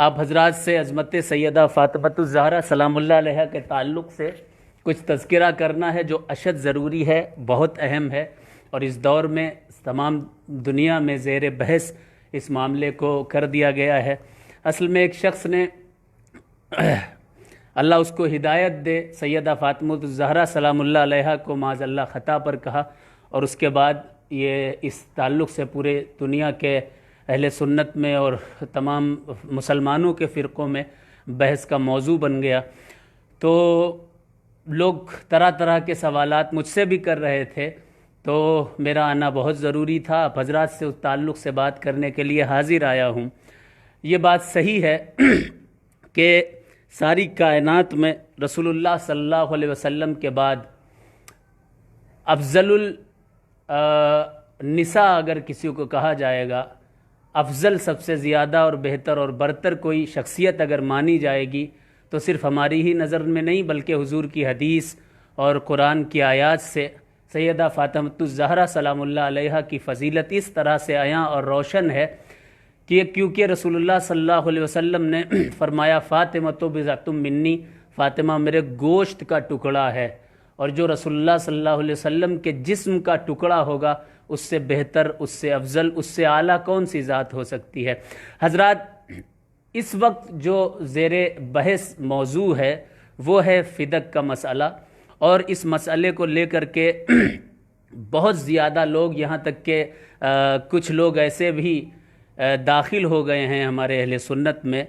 آپ حضرات سے عظمت سیدہ فاطمۃ الزہرا سلام اللہ علیہا کے تعلق سے کچھ تذکرہ کرنا ہے جو اشد ضروری ہے، بہت اہم ہے، اور اس دور میں تمام دنیا میں زیر بحث اس معاملے کو کر دیا گیا ہے۔ اصل میں ایک شخص نے اللہ اس کو ہدایت دے، سیدہ فاطمۃ الزہرا سلام اللہ علیہا کو معاذ اللہ خطا پر کہا، اور اس کے بعد یہ اس تعلق سے پورے دنیا کے اہل سنت میں اور تمام مسلمانوں کے فرقوں میں بحث کا موضوع بن گیا۔ تو لوگ طرح طرح کے سوالات مجھ سے بھی کر رہے تھے، تو میرا آنا بہت ضروری تھا۔ آپ حضرات سے اس تعلق سے بات کرنے کے لیے حاضر آیا ہوں۔ یہ بات صحیح ہے کہ ساری کائنات میں رسول اللہ صلی اللہ علیہ وسلم کے بعد افضل النساء اگر کسی کو کہا جائے گا، افضل سب سے زیادہ اور بہتر اور برتر کوئی شخصیت اگر مانی جائے گی تو صرف ہماری ہی نظر میں نہیں بلکہ حضور کی حدیث اور قرآن کی آیات سے سیدہ فاطمۃ الزہرا سلام اللہ علیہا کی فضیلت اس طرح سے عیاں اور روشن ہے کہ کیونکہ رسول اللہ صلی اللہ علیہ وسلم نے فرمایا فاطمۃ بضعۃ منی، فاطمہ میرے گوشت کا ٹکڑا ہے، اور جو رسول اللہ صلی اللہ علیہ وسلم کے جسم کا ٹکڑا ہوگا اس سے بہتر، اس سے افضل، اس سے اعلیٰ کون سی ذات ہو سکتی ہے۔ حضرات، اس وقت جو زیر بحث موضوع ہے وہ ہے فدق کا مسئلہ، اور اس مسئلے کو لے کر کے بہت زیادہ لوگ، یہاں تک کہ کچھ لوگ ایسے بھی داخل ہو گئے ہیں ہمارے اہل سنت میں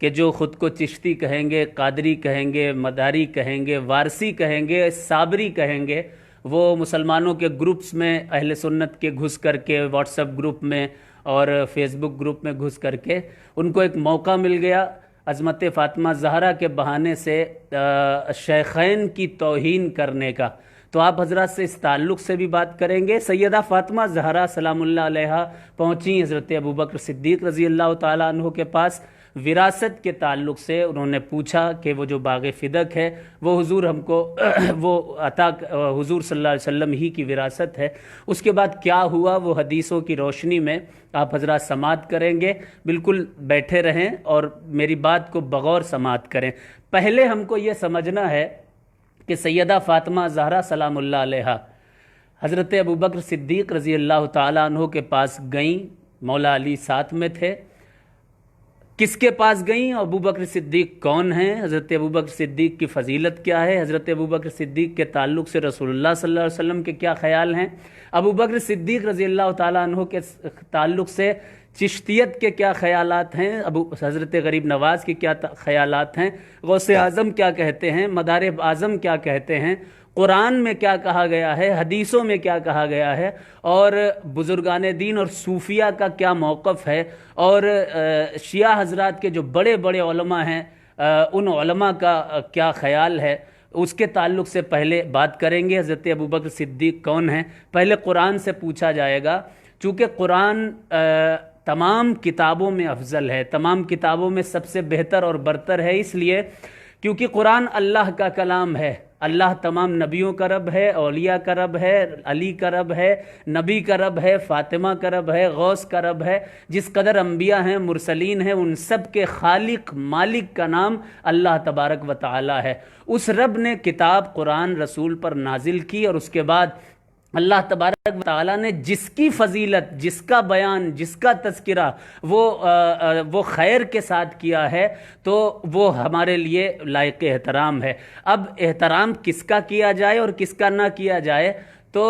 کہ جو خود کو چشتی کہیں گے، قادری کہیں گے، مداری کہیں گے، وارسی کہیں گے، صابری کہیں گے، وہ مسلمانوں کے گروپس میں اہل سنت کے گھس کر کے، واٹس ایپ گروپ میں اور فیس بک گروپ میں گھس کر کے ان کو ایک موقع مل گیا عظمت فاطمہ زہرا کے بہانے سے شیخین کی توہین کرنے کا۔ تو آپ حضرات سے اس تعلق سے بھی بات کریں گے۔ سیدہ فاطمہ زہرا سلام اللہ علیہا پہنچی حضرت ابوبکر صدیق رضی اللہ تعالیٰ عنہ کے پاس، وراثت کے تعلق سے انہوں نے پوچھا کہ وہ جو باغ فدق ہے وہ حضور ہم کو وہ عطا حضور صلی اللہ علیہ وسلم ہی کی وراثت ہے۔ اس کے بعد کیا ہوا وہ حدیثوں کی روشنی میں آپ حضرات سماعت کریں گے۔ بالکل بیٹھے رہیں اور میری بات کو بغور سماعت کریں۔ پہلے ہم کو یہ سمجھنا ہے کہ سیدہ فاطمہ زہرا سلام اللہ علیہا حضرت ابوبکر صدیق رضی اللہ تعالیٰ عنہ کے پاس گئیں، مولا علی ساتھ میں تھے۔ کس کے پاس گئیں؟ ابوبکر صدیق کون ہیں؟ حضرت ابوبکر صدیق کی فضیلت کیا ہے؟ حضرت ابوبکر صدیق کے تعلق سے رسول اللہ صلی اللہ علیہ وسلم کے کیا خیال ہیں؟ ابوبکر صدیق رضی اللہ تعالیٰ عنہ کے تعلق سے چشتیت کے کیا خیالات ہیں؟ حضرت غریب نواز کے کیا خیالات ہیں؟ غوث اعظم کیا کہتے ہیں؟ مدار اعظم کیا کہتے ہیں؟ قرآن میں کیا کہا گیا ہے؟ حدیثوں میں کیا کہا گیا ہے؟ اور بزرگان دین اور صوفیہ کا کیا موقف ہے؟ اور شیعہ حضرات کے جو بڑے بڑے علماء ہیں ان علماء کا کیا خیال ہے؟ اس کے تعلق سے پہلے بات کریں گے۔ حضرت ابوبکر صدیق کون ہیں؟ پہلے قرآن سے پوچھا جائے گا، چونکہ قرآن تمام کتابوں میں افضل ہے، تمام کتابوں میں سب سے بہتر اور برتر ہے، اس لیے کیونکہ قرآن اللہ کا کلام ہے۔ اللہ تمام نبیوں کا رب ہے، اولیاء کا رب ہے، علی کا رب ہے، نبی کا رب ہے، فاطمہ کا رب ہے، غوث کا رب ہے۔ جس قدر انبیاء ہیں، مرسلین ہیں، ان سب کے خالق مالک کا نام اللہ تبارک و تعالی ہے۔ اس رب نے کتاب قرآن رسول پر نازل کی، اور اس کے بعد اللہ تبارک و تعالیٰ نے جس کی فضیلت، جس کا بیان، جس کا تذکرہ وہ خیر کے ساتھ کیا ہے تو وہ ہمارے لیے لائق احترام ہے۔ اب احترام کس کا کیا جائے اور کس کا نہ کیا جائے، تو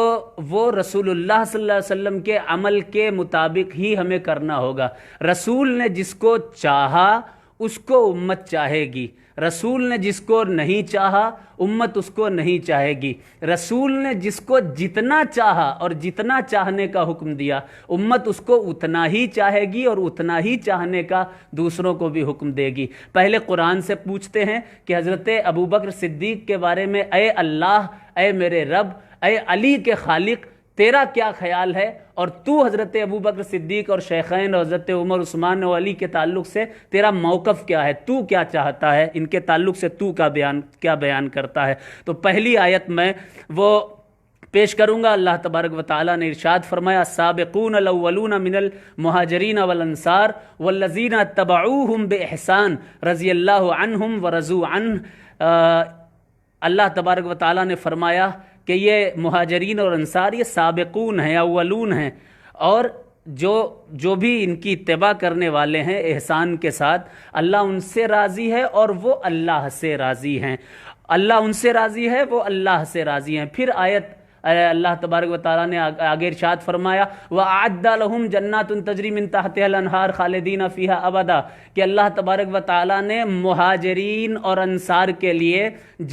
وہ رسول اللہ صلی اللہ علیہ وسلم کے عمل کے مطابق ہی ہمیں کرنا ہوگا۔ رسول نے جس کو چاہا اس کو امت چاہے گی، رسول نے جس کو نہیں چاہا امت اس کو نہیں چاہے گی۔ رسول نے جس کو جتنا چاہا اور جتنا چاہنے کا حکم دیا امت اس کو اتنا ہی چاہے گی اور اتنا ہی چاہنے کا دوسروں کو بھی حکم دے گی۔ پہلے قرآن سے پوچھتے ہیں کہ حضرت ابوبکر صدیق کے بارے میں، اے اللہ، اے میرے رب، اے علی کے خالق، تیرا کیا خیال ہے؟ اور تو حضرت ابوبکر صدیق اور شیخین اور حضرت عمر، عثمان و علی کے تعلق سے تیرا موقف کیا ہے؟ تو کیا چاہتا ہے؟ ان کے تعلق سے تو کیا بیان کرتا ہے؟ تو پہلی آیت میں وہ پیش کروں گا۔ اللہ تبارک و تعالیٰ نے ارشاد فرمایا السابقون الاولون من المہاجرین والانصار والذین اتبعوہم باحسان رضی اللہ عنہم ورضوا عنہ۔ اللہ تبارک و تعالیٰ نے فرمایا کہ یہ مہاجرین اور انصار یہ سابقون ہیں، اولون ہیں، اور جو بھی ان کی اتباع کرنے والے ہیں احسان کے ساتھ، اللہ ان سے راضی ہے اور وہ اللہ سے راضی ہیں۔ اللہ ان سے راضی ہے، وہ اللہ سے راضی ہیں۔ پھر آیت اللہ تبارک و تعالیٰ نے آگے ارشاد فرمایا وَأَعَدَّ لَهُمْ جَنَّاتٌ تَجْرِي مِن تَحْتِهَا الْأَنْهَارُ خَالِدِينَ فِيهَا أَبَدًا، کہ اللہ تبارک و تعالیٰ نے مہاجرین اور انصار کے لیے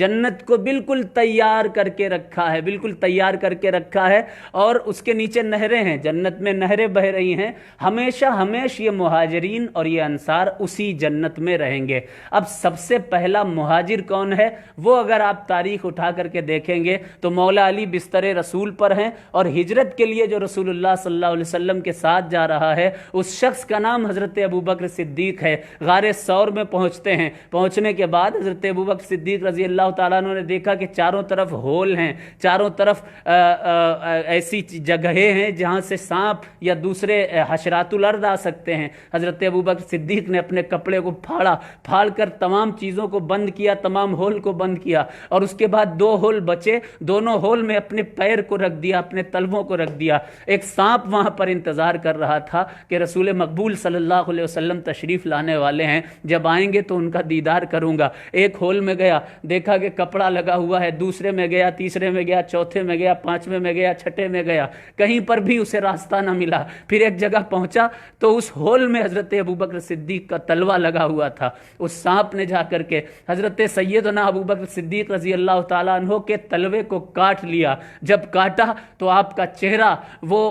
جنت کو بالکل تیار کر کے رکھا ہے، بالکل تیار کر کے رکھا ہے، اور اس کے نیچے نہریں ہیں، جنت میں نہریں بہ رہی ہیں، ہمیشہ ہمیشہ یہ مہاجرین اور یہ انصار اسی جنت میں رہیں گے۔ اب سب سے پہلا مہاجر کون ہے؟ وہ اگر آپ تاریخ اٹھا کر کے دیکھیں گے تو مولا علی بستر رسول پر ہیں، اور ہجرت کے لیے جو رسول اللہ صلی اللہ علیہ وسلم کے ساتھ جا رہا ہے اس شخص کا نام حضرت ابوبکر صدیق ہے۔ غار ثور میں پہنچتے ہیں، پہنچنے کے بعد حضرت ابوبکر صدیق رضی اللہ تعالیٰ عنہ نے دیکھا کہ چاروں طرف ہول ہیں، چاروں طرف ایسی جگہیں ہیں جہاں سے سانپ یا دوسرے حشرات الارض آ سکتے ہیں۔ حضرت ابوبکر صدیق نے اپنے کپڑے کو پھاڑ کر تمام چیزوں کو بند کیا، تمام ہول کو بند کیا، اور اس کے بعد 2 ہول بچے، دونوں ہول میں اپنے پیر کو رکھ دیا، اپنے تلووں کو رکھ دیا۔ ایک سانپ وہاں پر انتظار کر رہا تھا کہ رسول مقبول صلی اللہ علیہ وسلم تشریف لانے والے ہیں، جب آئیں گے تو ان کا دیدار کروں گا۔ ایک ہول میں گیا، دیکھا کہ کپڑا لگا ہوا ہے، دوسرے میں گیا، تیسرے میں گیا، چوتھے میں گیا، 5ویں میں گیا، 6ٹھے میں گیا، کہیں پر بھی اسے راستہ نہ ملا۔ پھر ایک جگہ پہنچا تو اس ہول میں حضرت ابوبکر صدیق کا تلوا لگا ہوا تھا۔ اس سانپ نے جا کر کے حضرت سیدنا ابوبکر صدیق رضی اللہ تعالیٰ عنہ کے تلوے کو کاٹ لیا۔ جب کاٹا تو آپ کا چہرہ وہ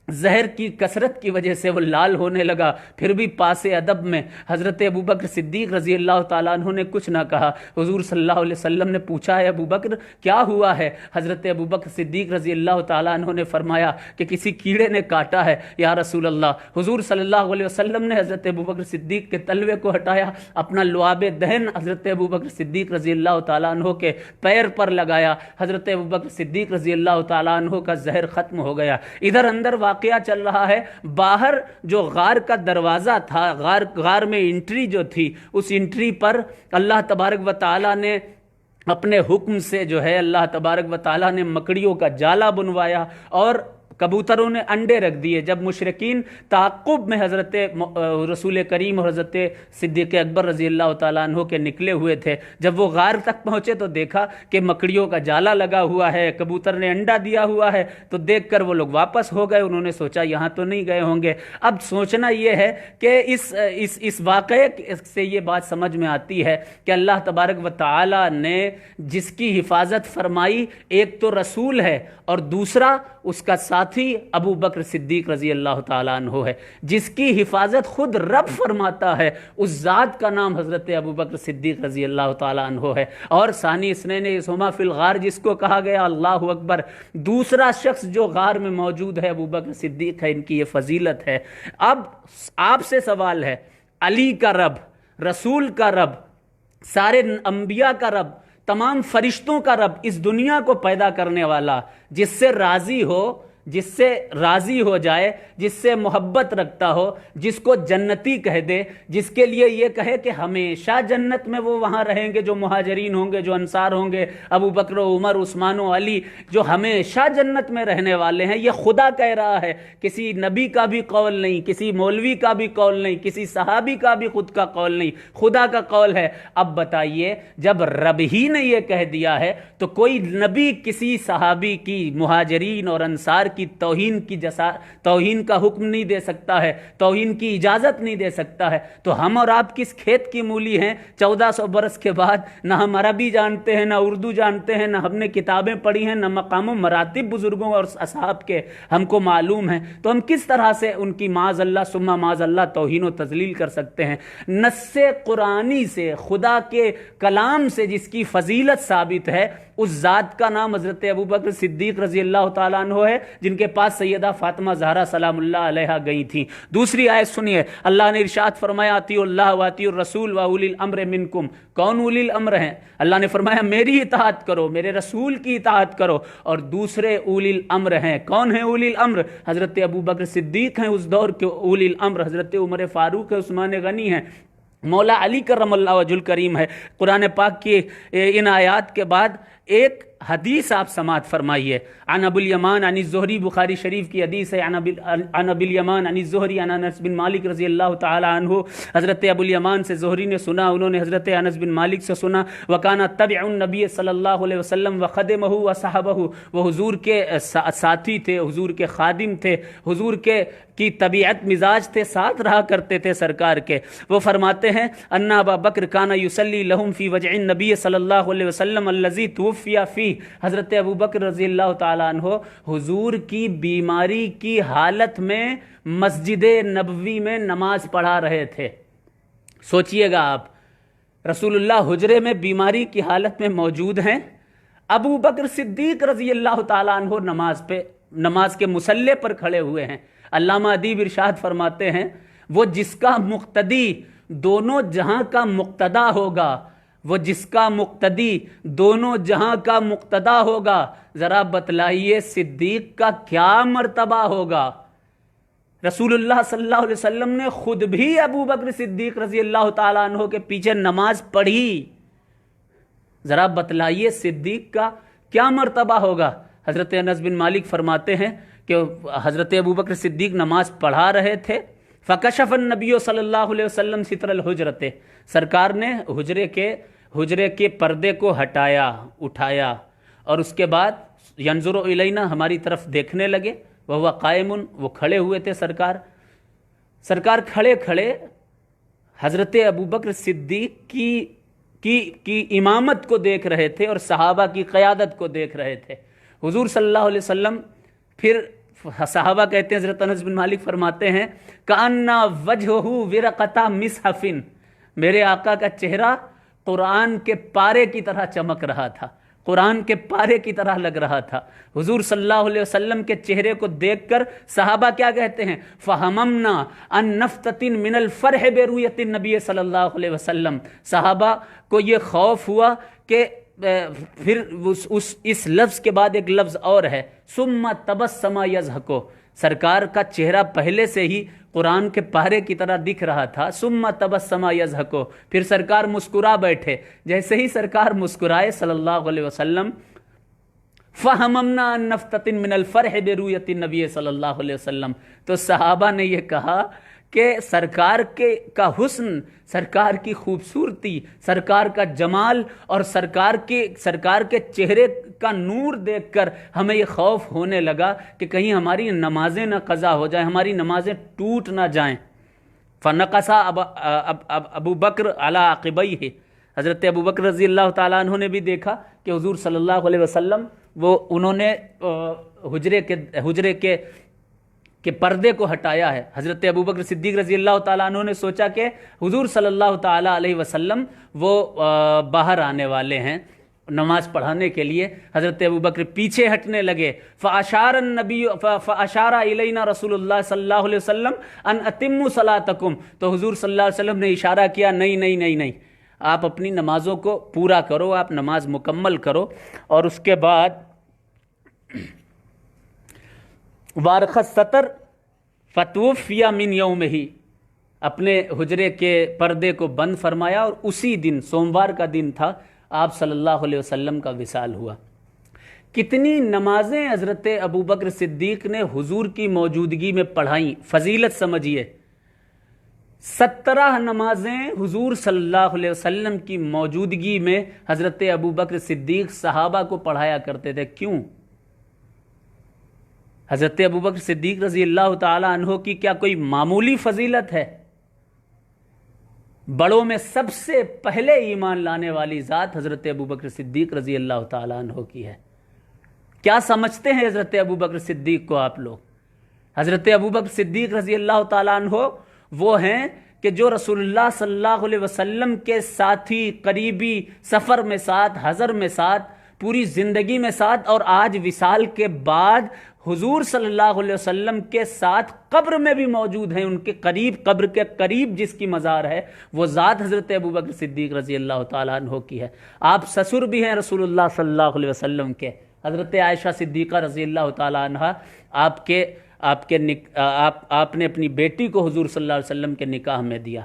زہر کی کثرت کی وجہ سے وہ لال ہونے لگا۔ پھر بھی پاس ادب میں حضرت ابوبکر صدیق رضی اللہ تعالیٰ عنہ نے کچھ نہ کہا۔ حضور صلی اللہ علیہ وسلم نے پوچھا ہے ابوبکر کیا ہوا ہے؟ حضرت ابوبکر صدیق رضی اللہ تعالیٰ عنہ نے فرمایا کہ کسی کیڑے نے کاٹا ہے یا رسول اللہ۔ حضور صلی اللہ علیہ وسلم نے حضرت ابوبکر صدیق کے تلوے کو ہٹایا، اپنا لعاب دہن حضرت ابوبکر صدیق رضی اللہ تعالیٰ عنہ کے پیر پر لگایا۔ حضرت ابوبکر صدیق رضی اللہ تعالیٰ عنہ کا زہر ختم ہو گیا۔ ادھر اندر واقعہ چل رہا ہے، باہر جو غار کا دروازہ تھا، غار میں انٹری جو تھی، اس انٹری پر اللہ تبارک و تعالیٰ نے اپنے حکم سے جو ہے اللہ تبارک و تعالیٰ نے مکڑیوں کا جالا بنوایا اور کبوتروں نے انڈے رکھ دیے۔ جب مشرکین تعاقب میں حضرت رسول کریم اور حضرت صدیق اکبر رضی اللہ تعالیٰ عنہ کے نکلے ہوئے تھے، جب وہ غار تک پہنچے تو دیکھا کہ مکڑیوں کا جالا لگا ہوا ہے، کبوتر نے انڈا دیا ہوا ہے، تو دیکھ کر وہ لوگ واپس ہو گئے۔ انہوں نے سوچا یہاں تو نہیں گئے ہوں گے۔ اب سوچنا یہ ہے کہ اس واقعے سے یہ بات سمجھ میں آتی ہے کہ اللہ تبارک و تعالیٰ نے جس کی حفاظت فرمائی، ایک تو رسول ہے اور دوسرا اس کا ساتھی ابو بکر صدیق رضی اللہ تعالیٰ عنہ ہے۔ جس کی حفاظت خود رب فرماتا ہے اس ذات کا نام حضرت ابو بکر صدیق رضی اللہ تعالیٰ عنہ ہے۔ اور ثانی اثنین یسہما فی الغار جس کو کہا گیا، اللہ اکبر، دوسرا شخص جو غار میں موجود ہے ابو بکر صدیق ہے، ان کی یہ فضیلت ہے۔ اب آپ سے سوال ہے، علی کا رب، رسول کا رب، سارے انبیاء کا رب، تمام فرشتوں کا رب، اس دنیا کو پیدا کرنے والا، جس سے راضی ہو، جس سے راضی ہو جائے، جس سے محبت رکھتا ہو، جس کو جنتی کہہ دے، جس کے لیے یہ کہے کہ ہمیشہ جنت میں وہ وہاں رہیں گے، جو مہاجرین ہوں گے، جو انصار ہوں گے، ابو بکر و عمر، عثمان و علی، جو ہمیشہ جنت میں رہنے والے ہیں، یہ خدا کہہ رہا ہے، کسی نبی کا بھی قول نہیں، کسی مولوی کا بھی قول نہیں، کسی صحابی کا بھی خود کا قول نہیں، خدا کا قول ہے۔ اب بتائیے، جب رب ہی نے یہ کہہ دیا ہے تو کوئی نبی کسی صحابی کی، مہاجرین اور انصار کی توہین کا حکم نہیں دے سکتا ہے، توہین کی اجازت نہیں دے سکتا ہے۔ تو ہم اور آپ کس کھیت کی مولی ہیں؟ 1400 برس کے بعد نہ ہم عربی جانتے ہیں، نہ اردو جانتے ہیں، نہ ہم نے کتابیں پڑھی ہیں، نہ مقام و مراتب بزرگوں اور اصحاب کے ہم کو معلوم ہیں، تو ہم کس طرح سے ان کی معاذ اللہ ثم معاذ اللہ توہین و تذلیل کر سکتے ہیں؟ نص قرآنی سے، خدا کے کلام سے جس کی فضیلت ثابت ہے، اس ذات کا نام حضرت ابوبکر صدیق رضی اللہ تعالیٰ عنہ ہے جن کے پاس سیدہ فاطمہ زہرا سلام اللہ علیہا گئی تھیں۔ دوسری آیت سنیے، اللہ نے ارشاد فرمایا اطیعوا اللہ واطیعوا الرسول واولی الامر منکم۔ کون اولی الامر ہیں؟ اللہ نے فرمایا میری اطاعت کرو، میرے رسول کی اطاعت کرو، اور دوسرے اولی الامر ہیں۔ کون ہیں اولی الامر؟ حضرت ابوبکر صدیق ہیں اس دور کے اولی الامر، حضرت عمر فاروق ہے، عثمان غنی ہیں، مولا علی کرم اللہ وجہ الکریم ہے۔ قرآن پاک کی ان آیات کے بعد ایک حدیث آپ سماعت فرمائیے، عن ابو الیمان عن الزہری، بخاری شریف کی حدیث ہے، عن ابو الیمان عن الزہری عن انس بن مالک رضی اللہ تعالی عنہ۔ حضرت ابو الیمان سے زہری نے سنا، انہوں نے حضرت انس بن مالک سے سنا، وکانا تبع النبی صلی اللہ علیہ وسلم وخدمہ وصحبہ، وہ حضور کے ساتھی تھے، حضور کے خادم تھے، حضور کی طبیعت مزاج تھے، ساتھ رہا کرتے تھے سرکار کے۔ وہ فرماتے ہیں ان ابا بکر کانا یصلی لہم فی وجع النبی صلی اللہ علیہ وسلم الذی توفی فیہ، حضرت ابو بکر رضی اللہ تعالیٰ عنہ حضور کی بیماری کی حالت میں مسجد نبوی میں نماز پڑھا رہے تھے۔ سوچئے گا آپ، رسول اللہ حجرے میں بیماری کی حالت میں موجود ہیں، ابو بکر صدیق رضی اللہ تعالیٰ عنہ نماز کے مصلی پر کھڑے ہوئے ہیں۔ علامہ ادیب ارشاد فرماتے ہیں وہ جس کا مقتدی دونوں جہاں کا مقتدا ہوگا، وہ جس کا مقتدی دونوں جہاں کا مقتدا ہوگا، ذرا بتلائیے صدیق کا کیا مرتبہ ہوگا۔ رسول اللہ صلی اللہ علیہ وسلم نے خود بھی ابو بکر صدیق رضی اللہ تعالیٰ عنہ کے پیچھے نماز پڑھی، ذرا بتلائیے صدیق کا کیا مرتبہ ہوگا۔ حضرت انس بن مالک فرماتے ہیں کہ حضرت ابو بکر صدیق نماز پڑھا رہے تھے، فکشف النبی صلی اللہ علیہ وسلم ستر الحجرت، سرکار نے حجرے کے پردے کو اٹھایا اور اس کے بعد ینظر الینا، ہماری طرف دیکھنے لگے، وہو قائم، وہ کھڑے ہوئے تھے سرکار کھڑے کھڑے حضرت ابوبکر صدیق کی امامت کو دیکھ رہے تھے اور صحابہ کی قیادت کو دیکھ رہے تھے۔ حضور صلی اللہ علیہ وسلم، پھر صحابہ کہتے ہیں، حضرت انس بن مالک فرماتے ہیں کأن وجہہ ورقۃ مصحف، میرے آقا کا چہرہ قرآن کے پارے کی طرح چمک رہا تھا، قرآن کے پارے کی طرح لگ رہا تھا۔ حضور صلی اللہ علیہ وسلم کے چہرے کو دیکھ کر صحابہ کیا کہتے ہیں، فہممنا ان نفتتن من الفرح برؤیت النبی صلی اللہ علیہ وسلم، صحابہ کو یہ خوف ہوا کہ پھر اس لفظ کے بعد ایک لفظ اور ہے، ثم تبسم یضحک، سرکار کا چہرہ پہلے سے ہی قرآن کے پارے کی طرح دکھ رہا تھا، ثم تبسم یضحک، پھر سرکار مسکرا بیٹھے۔ جیسے ہی سرکار مسکرائے صلی اللہ علیہ وسلم، فہممنا ان نفتتن من الفرح برؤیت النبی صلی اللہ علیہ وسلم، تو صحابہ نے یہ کہا کہ سرکار کا حسن، سرکار کی خوبصورتی، سرکار کا جمال اور سرکار کے چہرے کا نور دیکھ کر ہمیں یہ خوف ہونے لگا کہ کہیں ہماری نمازیں نہ قضا ہو جائیں، ہماری نمازیں ٹوٹ نہ جائیں۔ فنقص ابو بکر علی عقبیہ، حضرت ابو بکر رضی اللہ تعالیٰ عنہ نے بھی دیکھا کہ حضور صلی اللہ علیہ وسلم انہوں نے حجرے کے پردے کو ہٹایا ہے۔ حضرت ابوبکر صدیق رضی اللہ تعالیٰ عنہ نے سوچا کہ حضور صلی اللہ تعالیٰ علیہ وسلم وہ باہر آنے والے ہیں نماز پڑھانے کے لیے۔ حضرت ابوبکر پیچھے ہٹنے لگے، فاشار الینا رسول اللہ صلی اللہ علیہ وسلم ان اتموا صلاتکم، تو حضور صلی اللہ علیہ وسلم نے اشارہ کیا، نہیں، آپ اپنی نمازوں کو پورا کرو، آپ نماز مکمل کرو۔ اور اس کے بعد وارخ الستر فتوفی من یومہ، اپنے حجرے کے پردے کو بند فرمایا اور اسی دن، سوموار کا دن تھا، آپ صلی اللہ علیہ وسلم کا وصال ہوا۔ کتنی نمازیں حضرت ابوبکر صدیق نے حضور کی موجودگی میں پڑھائیں، فضیلت سمجھیے۔ 17 نمازیں حضور صلی اللہ علیہ وسلم کی موجودگی میں حضرت ابوبکر صدیق صحابہ کو پڑھایا کرتے تھے۔ کیوں؟ حضرت ابوبکر صدیق رضی اللہ تعالی عنہ کی کیا کوئی معمولی فضیلت ہے؟ بڑوں میں سب سے پہلے ایمان لانے والی ذات حضرت ابوبکر صدیق رضی اللہ تعالی عنہ کی ہے۔ کیا سمجھتے ہیں حضرت ابوبکر صدیق کو آپ لوگ؟ حضرت ابوبکر صدیق رضی اللہ تعالی عنہ وہ ہیں کہ جو رسول اللہ صلی اللہ علیہ وسلم کے ساتھی، قریبی، سفر میں ساتھ، حضر میں ساتھ، پوری زندگی میں ساتھ، اور آج وصال کے بعد حضور صلی اللہ علیہ وسلم کے ساتھ قبر میں بھی موجود ہیں، ان کے قریب، قبر کے قریب جس کی مزار ہے وہ ذات حضرت ابوبکر صدیق رضی اللہ تعالیٰ عنہ کی ہے۔ آپ سسر بھی ہیں رسول اللہ صلی اللہ علیہ وسلم کے، حضرت عائشہ صدیقہ رضی اللہ تعالیٰ عنہ آپ نے اپنی بیٹی کو حضور صلی اللہ علیہ وسلم کے نکاح میں دیا۔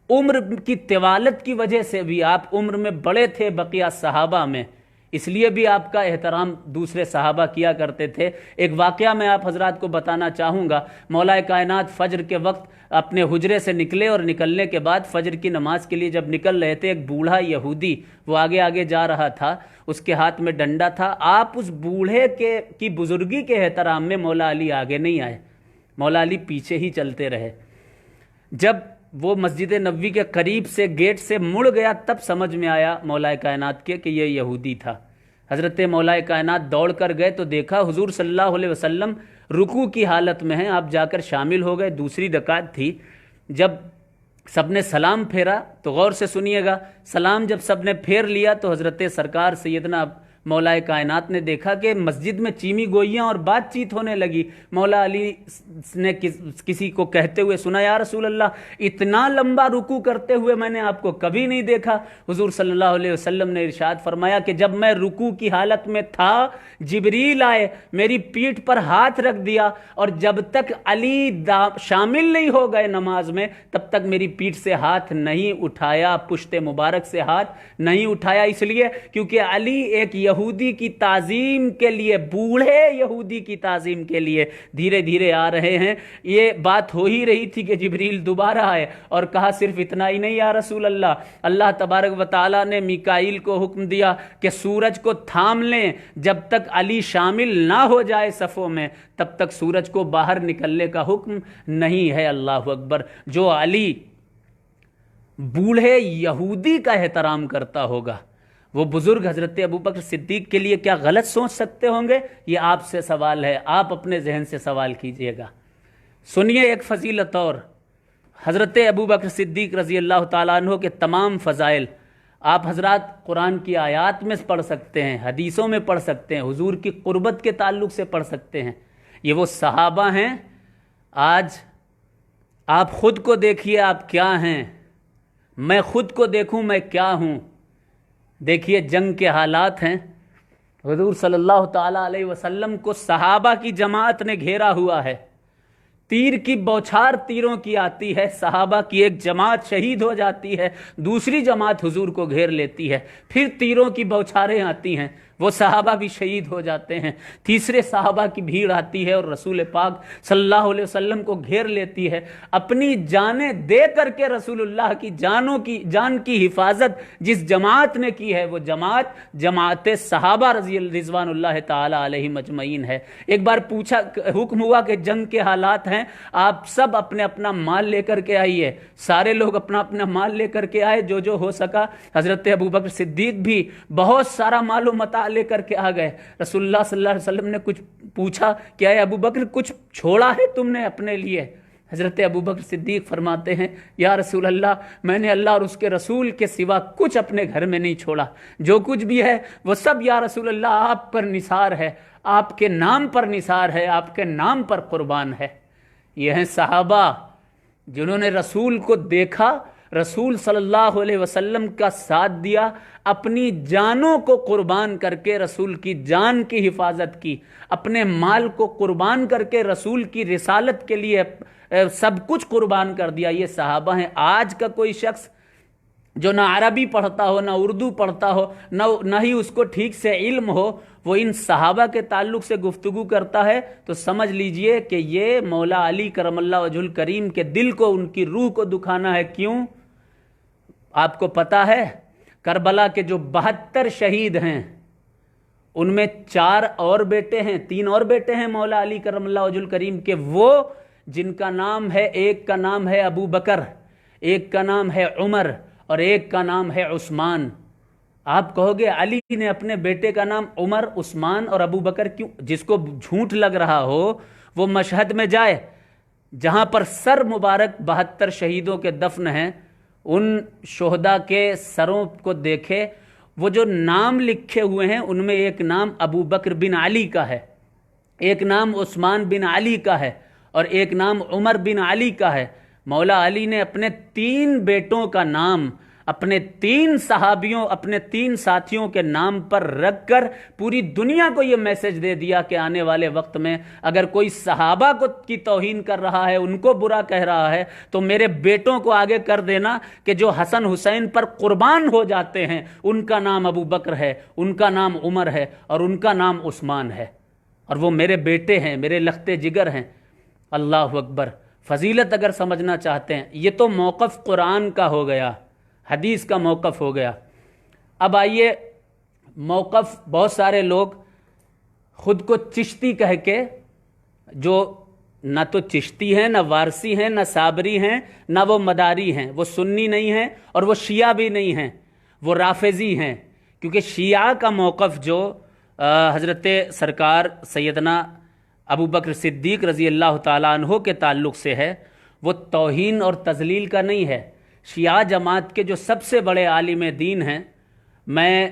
عمر کی طوالت کی وجہ سے بھی آپ عمر میں بڑے تھے بقیہ صحابہ میں، اس لیے بھی آپ کا احترام دوسرے صحابہ کیا کرتے تھے۔ ایک واقعہ میں آپ حضرات کو بتانا چاہوں گا۔ مولا کائنات فجر کے وقت اپنے حجرے سے نکلے، اور نکلنے کے بعد فجر کی نماز کے لیے جب نکل رہے تھے، ایک بوڑھا یہودی وہ آگے آگے جا رہا تھا، اس کے ہاتھ میں ڈنڈا تھا۔ آپ اس بوڑھے کی بزرگی کے احترام میں مولا علی آگے نہیں آئے، مولا علی پیچھے ہی چلتے رہے۔ جب وہ مسجد نبوی کے قریب سے گیٹ سے مڑ گیا تب سمجھ میں آیا مولا کائنات کے کہ یہ یہودی تھا۔ حضرت مولا کائنات دوڑ کر گئے تو دیکھا حضور صلی اللہ علیہ وسلم رکوع کی حالت میں ہیں۔ آپ جا کر شامل ہو گئے، دوسری رکعت تھی۔ جب سب نے سلام پھیرا تو غور سے سنیے گا، سلام جب سب نے پھیر لیا تو حضرت سرکار سیدنا مولا کائنات نے دیکھا کہ مسجد میں چیمی گوئیاں اور بات چیت ہونے لگی۔ مولا علی نے کسی کو کہتے ہوئے سنا، یا رسول اللہ، اتنا لمبا رکوع کرتے ہوئے میں نے آپ کو کبھی نہیں دیکھا۔ حضور صلی اللہ علیہ وسلم نے ارشاد فرمایا کہ جب میں رکوع کی حالت میں تھا، جبریل آئے، میری پیٹھ پر ہاتھ رکھ دیا، اور جب تک علی شامل نہیں ہو گئے نماز میں تب تک میری پیٹھ سے ہاتھ نہیں اٹھایا، پشت مبارک سے ہاتھ نہیں اٹھایا، اس لیے کیونکہ علی ایک یہودی کی تعظیم کے لیے، بوڑھے یہودی کی تعظیم کے لیے دھیرے دھیرے آ رہے ہیں۔ یہ بات ہو ہی رہی تھی کہ جبریل دوبارہ آئے اور کہا صرف اتنا ہی نہیں یا رسول اللہ، اللہ تبارک و تعالیٰ نے میکائیل کو حکم دیا کہ سورج کو تھام لیں، جب تک علی شامل نہ ہو جائے صفوں میں تب تک سورج کو باہر نکلنے کا حکم نہیں ہے۔ اللہ اکبر! جو علی بوڑھے یہودی کا احترام کرتا ہوگا، وہ بزرگ حضرت ابوبکر صدیق کے لیے کیا غلط سوچ سکتے ہوں گے؟ یہ آپ سے سوال ہے، آپ اپنے ذہن سے سوال کیجئے گا۔ سنیے ایک فضیلت اور، حضرت ابوبکر صدیق رضی اللہ تعالیٰ عنہ کے تمام فضائل آپ حضرات قرآن کی آیات میں پڑھ سکتے ہیں، حدیثوں میں پڑھ سکتے ہیں، حضور کی قربت کے تعلق سے پڑھ سکتے ہیں۔ یہ وہ صحابہ ہیں، آج آپ خود کو دیکھیے آپ کیا ہیں، میں خود کو دیکھوں میں کیا ہوں۔ دیکھیے جنگ کے حالات ہیں، حضور صلی اللہ تعالیٰ علیہ وسلم کو صحابہ کی جماعت نے گھیرا ہوا ہے، تیر کی بوچھار تیروں کی آتی ہے، صحابہ کی ایک جماعت شہید ہو جاتی ہے، دوسری جماعت حضور کو گھیر لیتی ہے، پھر تیروں کی بوچھاریں آتی ہیں، وہ صحابہ بھی شہید ہو جاتے ہیں، تیسرے صحابہ کی بھیڑ آتی ہے اور رسول پاک صلی اللہ علیہ وسلم کو گھیر لیتی ہے۔ اپنی جانیں دے کر کے رسول اللہ کی جان کی حفاظت جس جماعت نے کی ہے، وہ جماعت صحابہ رضوان اللہ تعالی علیہم اجمعین ہے۔ ایک بار پوچھا، حکم ہوا کہ جنگ کے حالات ہیں، آپ سب اپنے اپنا مال لے کر کے آئیے۔ سارے لوگ اپنا اپنا مال لے کر کے آئے، جو ہو سکا۔ حضرت ابوبکر صدیق بھی بہت سارا مال و متاع لے کر کے آ گئے۔ رسول اللہ صلی اللہ علیہ وسلم نے کچھ پوچھا کہ اے ابوبکر کچھ چھوڑا ہے تم نے اپنے لیے؟ حضرت ابوبکر صدیق فرماتے ہیں یا رسول اللہ، میں نے اللہ اور اس کے رسول کے سوا کچھ اپنے گھر میں نہیں چھوڑا، جو کچھ بھی ہے وہ سب یا رسول اللہ آپ پر نثار ہے، آپ کے نام پر نثار ہے، آپ کے نام پر قربان ہے۔ یہ ہیں صحابہ جنہوں نے رسول کو دیکھا، رسول صلی اللہ علیہ وسلم کا ساتھ دیا، اپنی جانوں کو قربان کر کے رسول کی جان کی حفاظت کی، اپنے مال کو قربان کر کے رسول کی رسالت کے لیے سب کچھ قربان کر دیا۔ یہ صحابہ ہیں۔ آج کا کوئی شخص جو نہ عربی پڑھتا ہو، نہ اردو پڑھتا ہو، نہ ہی اس کو ٹھیک سے علم ہو، وہ ان صحابہ کے تعلق سے گفتگو کرتا ہے تو سمجھ لیجئے کہ یہ مولا علی کرم اللہ وجہ الکریم کے دل کو، ان کی روح کو دکھانا ہے۔ کیوں؟ آپ کو پتہ ہے کربلا کے جو 72 شہید ہیں ان میں 4 اور بیٹے ہیں، 3 اور بیٹے ہیں مولا علی کرم اللہ وجہ الکریم کے، وہ جن کا نام ہے، ایک کا نام ہے ابو بکر، ایک کا نام ہے عمر اور ایک کا نام ہے عثمان۔ آپ کہو گے علی نے اپنے بیٹے کا نام عمر، عثمان اور ابو بکر کیوں؟ جس کو جھوٹ لگ رہا ہو وہ مشہد میں جائے، جہاں پر سر مبارک 72 شہیدوں کے دفن ہیں، ان شہداء کے سروں کو دیکھے، وہ جو نام لکھے ہوئے ہیں ان میں ایک نام ابو بکر بن علی کا ہے، ایک نام عثمان بن علی کا ہے، اور ایک نام عمر بن علی کا ہے۔ مولا علی نے اپنے 3 بیٹوں کا نام اپنے 3 صحابیوں، اپنے 3 ساتھیوں کے نام پر رکھ کر پوری دنیا کو یہ میسج دے دیا کہ آنے والے وقت میں اگر کوئی صحابہ کی توہین کر رہا ہے، ان کو برا کہہ رہا ہے، تو میرے بیٹوں کو آگے کر دینا کہ جو حسن حسین پر قربان ہو جاتے ہیں ان کا نام ابو بکر ہے، ان کا نام عمر ہے، اور ان کا نام عثمان ہے، اور وہ میرے بیٹے ہیں، میرے لختے جگر ہیں۔ اللہ اکبر۔ فضیلت اگر سمجھنا چاہتے ہیں، یہ تو موقف قرآن کا ہو گیا، حدیث کا موقف ہو گیا۔ اب آئیے موقف بہت سارے لوگ خود کو چشتی کہہ کے، جو نہ تو چشتی ہیں، نہ وارسی ہیں، نہ صابری ہیں، نہ وہ مداری ہیں، وہ سنی نہیں ہیں اور وہ شیعہ بھی نہیں ہیں، وہ رافضی ہیں، کیونکہ شیعہ کا موقف جو حضرت سرکار سیدنا ابو بکر صدیق رضی اللہ تعالیٰ عنہ کے تعلق سے ہے، وہ توہین اور تذلیل کا نہیں ہے۔ شیعہ جماعت کے جو سب سے بڑے عالم دین ہیں، میں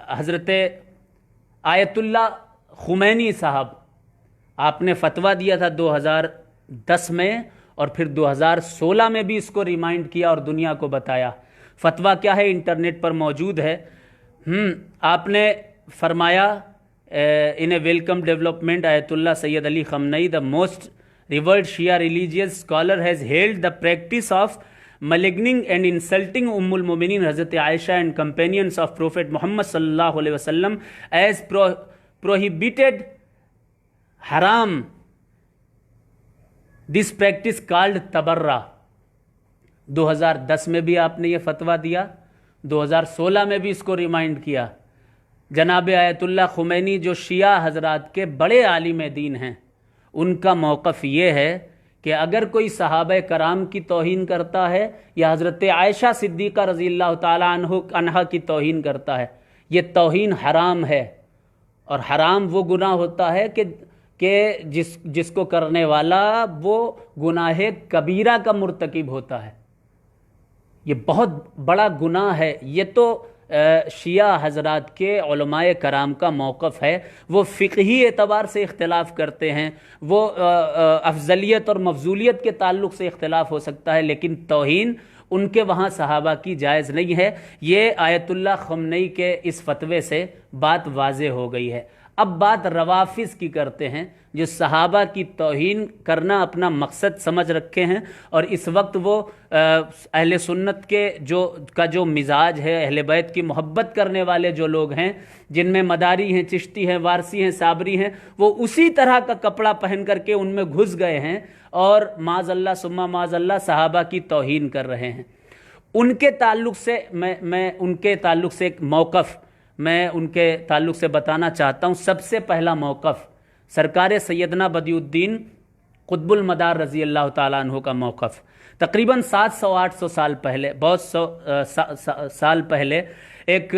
حضرت آیت اللہ خمینی صاحب، آپ نے فتویٰ دیا تھا 2010 میں، اور پھر 2016 میں بھی اس کو ریمائنڈ کیا اور دنیا کو بتایا۔ فتویٰ کیا ہے؟ انٹرنیٹ پر موجود ہے۔ آپ نے فرمایا in a welcome development, Ayatollah Sayyid Ali Khamenei, the most revered Shia religious scholar, has hailed the practice of maligning and insulting Ummul Mu'minin Hazrat Aisha and companions of Prophet Muhammad sallallahu alaihi wasallam as prohibited haram. This practice called tabarra. 2010 میں بھی آپ نے یہ فتویٰ دیا، 2016 میں بھی اس کو ریمائنڈ کیا۔ جناب آیت اللہ خمینی جو شیعہ حضرات کے بڑے عالم دین ہیں، ان کا موقف یہ ہے کہ اگر کوئی صحابہ کرام کی توہین کرتا ہے یا حضرت عائشہ صدیقہ رضی اللہ تعالیٰ عنہا کی توہین کرتا ہے، یہ توہین حرام ہے، اور حرام وہ گناہ ہوتا ہے کہ جس کو کرنے والا وہ گناہ کبیرہ کا مرتکب ہوتا ہے۔ یہ بہت بڑا گناہ ہے۔ یہ تو شیعہ حضرات کے علماء کرام کا موقف ہے۔ وہ فقہی اعتبار سے اختلاف کرتے ہیں، وہ افضلیت اور مفضولیت کے تعلق سے اختلاف ہو سکتا ہے، لیکن توہین ان کے وہاں صحابہ کی جائز نہیں ہے۔ یہ آیت اللہ خمینی کے اس فتوے سے بات واضح ہو گئی ہے۔ اب بات روافض کی کرتے ہیں، جو صحابہ کی توہین کرنا اپنا مقصد سمجھ رکھے ہیں، اور اس وقت وہ اہل سنت کے جو مزاج ہے، اہل بیت کی محبت کرنے والے جو لوگ ہیں، جن میں مداری ہیں، چشتی ہیں، وارسی ہیں، صابری ہیں، وہ اسی طرح کا کپڑا پہن کر کے ان میں گھس گئے ہیں اور معاذ اللہ ثم معاذ اللہ صحابہ کی توہین کر رہے ہیں۔ ان کے تعلق سے میں ان کے تعلق سے ایک موقف میں ان کے تعلق سے بتانا چاہتا ہوں۔ سب سے پہلا موقف سرکار سیدنا بدیع الدین قطب المدار رضی اللہ تعالیٰ عنہ کا موقف۔ تقریباً 700-800 سال پہلے، بہت سال پہلے، ایک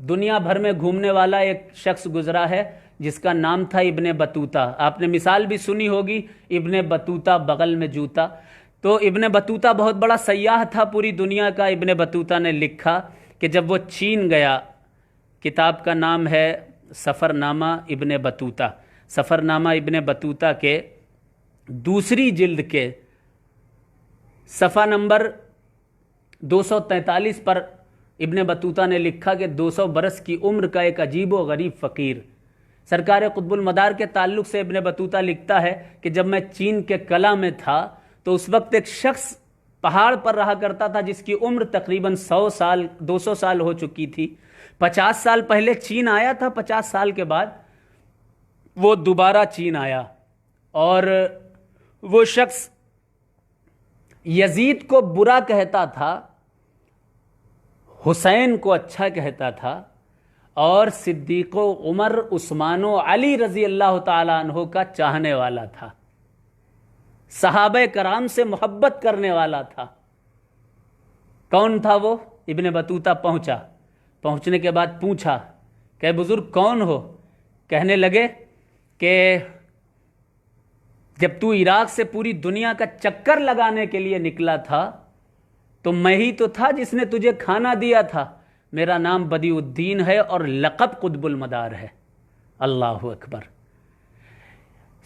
دنیا بھر میں گھومنے والا ایک شخص گزرا ہے جس کا نام تھا ابن بطوطہ۔ آپ نے مثال بھی سنی ہوگی، ابن بطوطہ بغل میں جوتا۔ تو ابن بطوطہ بہت بڑا سیاح تھا پوری دنیا کا۔ ابن بطوطہ نے لکھا کہ جب وہ چین گیا، کتاب کا نام ہے سفر نامہ ابن بطوطہ۔ سفر نامہ ابن بطوطہ کے دوسری جلد کے صفحہ نمبر 243 پر ابن بطوطہ نے لکھا کہ 200 برس کی عمر کا ایک عجیب و غریب فقیر۔ سرکار قطب المدار کے تعلق سے ابن بطوطہ لکھتا ہے کہ جب میں چین کے کلا میں تھا تو اس وقت ایک شخص پہاڑ پر رہا کرتا تھا جس کی عمر تقریباً 100 سال 200 سال ہو چکی تھی۔ 50 سال پہلے چین آیا تھا، 50 سال کے بعد وہ دوبارہ چین آیا، اور وہ شخص یزید کو برا کہتا تھا، حسین کو اچھا کہتا تھا، اور صدیق و عمر، عثمان و علی رضی اللہ تعالیٰ عنہ کا چاہنے والا تھا، صحابہ کرام سے محبت کرنے والا تھا۔ کون تھا وہ؟ ابن بطوطہ پہنچنے کے بعد پوچھا کہ بزرگ کون ہو؟ کہنے لگے کہ جب تو عراق سے پوری دنیا کا چکر لگانے کے لیے نکلا تھا تو میں ہی تو تھا جس نے تجھے کھانا دیا تھا۔ میرا نام بدی الدین ہے اور لقب قطب المدار ہے۔ اللہ اکبر۔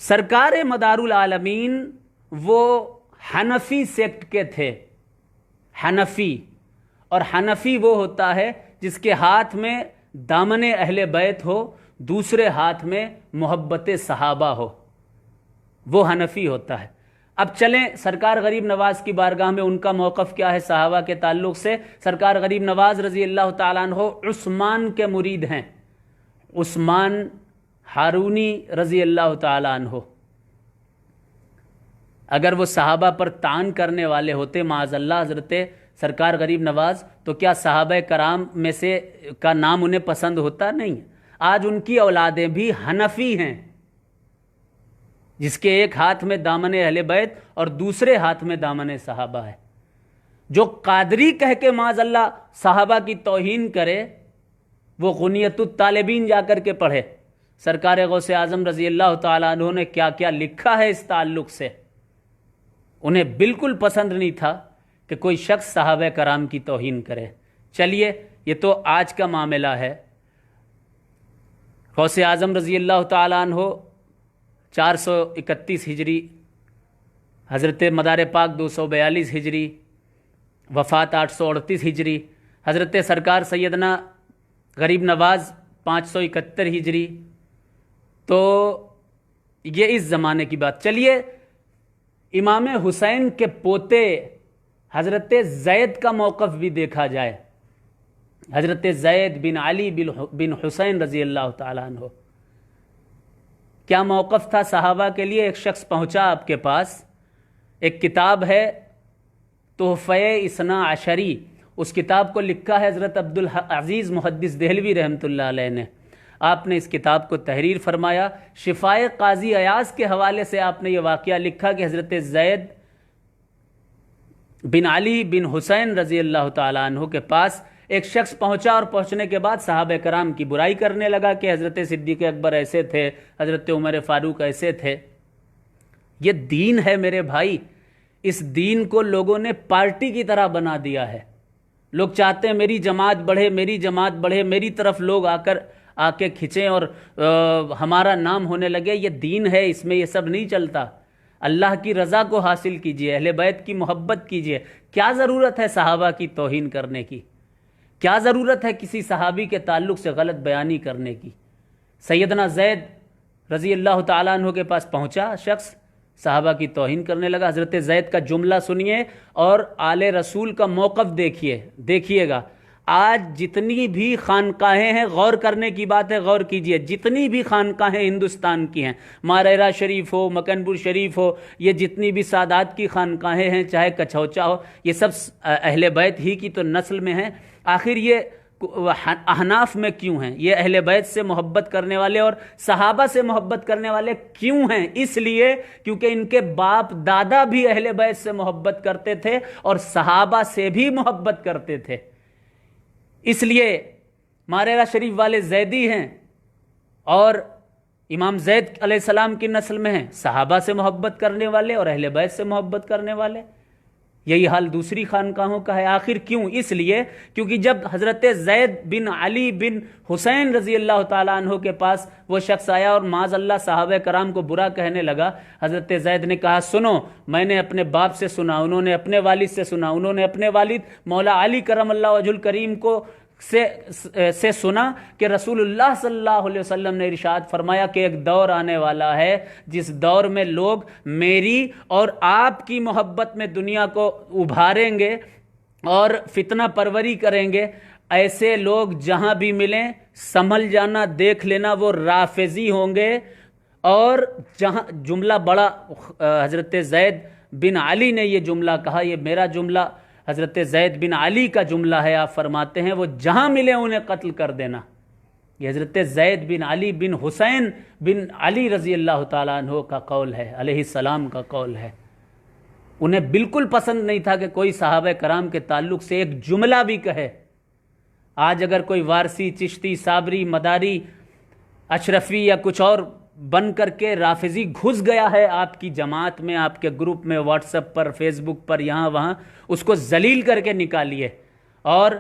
سرکار مدار العالمین وہ حنفی سیکٹ کے تھے، حنفی، اور حنفی وہ ہوتا ہے جس کے ہاتھ میں دامن اہل بیت ہو، دوسرے ہاتھ میں محبت صحابہ ہو، وہ حنفی ہوتا ہے۔ اب چلیں سرکار غریب نواز کی بارگاہ میں ان کا موقف کیا ہے صحابہ کے تعلق سے۔ سرکار غریب نواز رضی اللہ تعالیٰ عنہ عثمان کے مرید ہیں، عثمان ہارونی رضی اللہ تعالیٰ عنہ۔ اگر وہ صحابہ پر طعن کرنے والے ہوتے معاذ اللہ حضرت سرکار غریب نواز، تو کیا صحابہ کرام میں سے کا نام انہیں پسند ہوتا؟ نہیں۔ آج ان کی اولادیں بھی حنفی ہیں، جس کے ایک ہاتھ میں دامن اہل بیت اور دوسرے ہاتھ میں دامن صحابہ ہے۔ جو قادری کہہ کے معاذ اللہ صحابہ کی توہین کرے، وہ غنیت الطالبین جا کر کے پڑھے، سرکار غوث اعظم رضی اللہ تعالیٰ عنہ نے کیا کیا لکھا ہے اس تعلق سے۔ انہیں بالکل پسند نہیں تھا کہ کوئی شخص صحابہ کرام کی توہین کرے۔ چلیے، یہ تو آج کا معاملہ ہے۔ غوث اعظم رضی اللہ تعالیٰ عنہ 431 ہجری، حضرت مدار پاک 242 ہجری، وفات 838 ہجری، حضرت سرکار سیدنا غریب نواز 571 ہجری، تو یہ اس زمانے کی بات۔ چلیے امام حسین کے پوتے حضرت زید کا موقف بھی دیکھا جائے۔ حضرت زید بن علی بن حسین رضی اللہ تعالیٰ عنہ، کیا موقف تھا صحابہ کے لیے؟ ایک شخص پہنچا آپ کے پاس، ایک کتاب ہے تحفہ اثنا عشری، اس کتاب کو لکھا ہے حضرت عبدالعزیز محدث دہلوی رحمۃ اللہ علیہ نے۔ آپ نے اس کتاب کو تحریر فرمایا، شفائے قاضی ایاز کے حوالے سے آپ نے یہ واقعہ لکھا کہ حضرت زید بن علی بن حسین رضی اللہ تعالیٰ عنہ کے پاس ایک شخص پہنچا، اور پہنچنے کے بعد صحابہ کرام کی برائی کرنے لگا کہ حضرت صدیق اکبر ایسے تھے، حضرت عمر فاروق ایسے تھے۔ یہ دین ہے میرے بھائی، اس دین کو لوگوں نے پارٹی کی طرح بنا دیا ہے۔ لوگ چاہتے ہیں میری جماعت بڑھے، میری جماعت بڑھے، میری طرف لوگ آ کے کھنچیں اور ہمارا نام ہونے لگے۔ یہ دین ہے، اس میں یہ سب نہیں چلتا۔ اللہ کی رضا کو حاصل کیجئے، اہل بیت کی محبت کیجئے۔ کیا ضرورت ہے صحابہ کی توہین کرنے کی؟ کیا ضرورت ہے کسی صحابی کے تعلق سے غلط بیانی کرنے کی؟ سیدنا زید رضی اللہ تعالیٰ عنہ کے پاس پہنچا شخص، صحابہ کی توہین کرنے لگا۔ حضرت زید کا جملہ سنیے اور آل رسول کا موقف دیکھیے گا۔ آج جتنی بھی خانقاہیں ہیں، غور کرنے کی بات ہے، غور کیجئے، جتنی بھی خانقاہیں ہندوستان کی ہیں، ماریرا شریف ہو، مکن پور شریف ہو، یہ جتنی بھی سادات کی خانقاہیں ہیں، چاہے کچھوچا ہو، یہ سب اہل بیت ہی کی تو نسل میں ہیں۔ آخر یہ احناف میں کیوں ہیں؟ یہ اہل بیت سے محبت کرنے والے اور صحابہ سے محبت کرنے والے کیوں ہیں؟ اس لیے کیونکہ ان کے باپ دادا بھی اہل بیت سے محبت کرتے تھے اور صحابہ سے بھی محبت کرتے تھے۔ اس لیے ماریرا شریف والے زیدی ہیں اور امام زید علیہ السلام کی نسل میں ہیں، صحابہ سے محبت کرنے والے اور اہل بیت سے محبت کرنے والے۔ یہی حال دوسری خانقاہوں کا ہے۔ آخر کیوں؟ اس لیے کیونکہ جب حضرت زید بن علی بن حسین رضی اللہ تعالیٰ عنہ کے پاس وہ شخص آیا اور معاذ اللہ صحابہ کرام کو برا کہنے لگا، حضرت زید نے کہا سنو، میں نے اپنے باپ سے سنا، انہوں نے اپنے والد سے سنا، انہوں نے اپنے والد مولا علی کرم اللہ وجہ الکریم کو سے سنا کہ رسول اللہ صلی اللہ علیہ وسلم نے ارشاد فرمایا کہ ایک دور آنے والا ہے جس دور میں لوگ میری اور آپ کی محبت میں دنیا کو ابھاریں گے اور فتنہ پروری کریں گے۔ ایسے لوگ جہاں بھی ملیں سنبھل جانا، دیکھ لینا، وہ رافضی ہوں گے۔ اور جہاں جملہ بڑا حضرت زید بن علی نے یہ جملہ کہا، یہ میرا جملہ حضرت زید بن علی کا جملہ ہے، آپ فرماتے ہیں وہ جہاں ملے انہیں قتل کر دینا۔ یہ حضرت زید بن علی بن حسین بن علی رضی اللہ تعالیٰ عنہ کا قول ہے، علیہ السلام کا قول ہے۔ انہیں بالکل پسند نہیں تھا کہ کوئی صحابہ کرام کے تعلق سے ایک جملہ بھی کہے۔ آج اگر کوئی وارسی، چشتی، صابری، مداری، اشرفی یا کچھ اور بن کر کے رافضی گھس گیا ہے آپ کی جماعت میں، آپ کے گروپ میں، واٹس ایپ پر، فیس بک پر، یہاں وہاں، اس کو ذلیل کر کے نکالیے۔ اور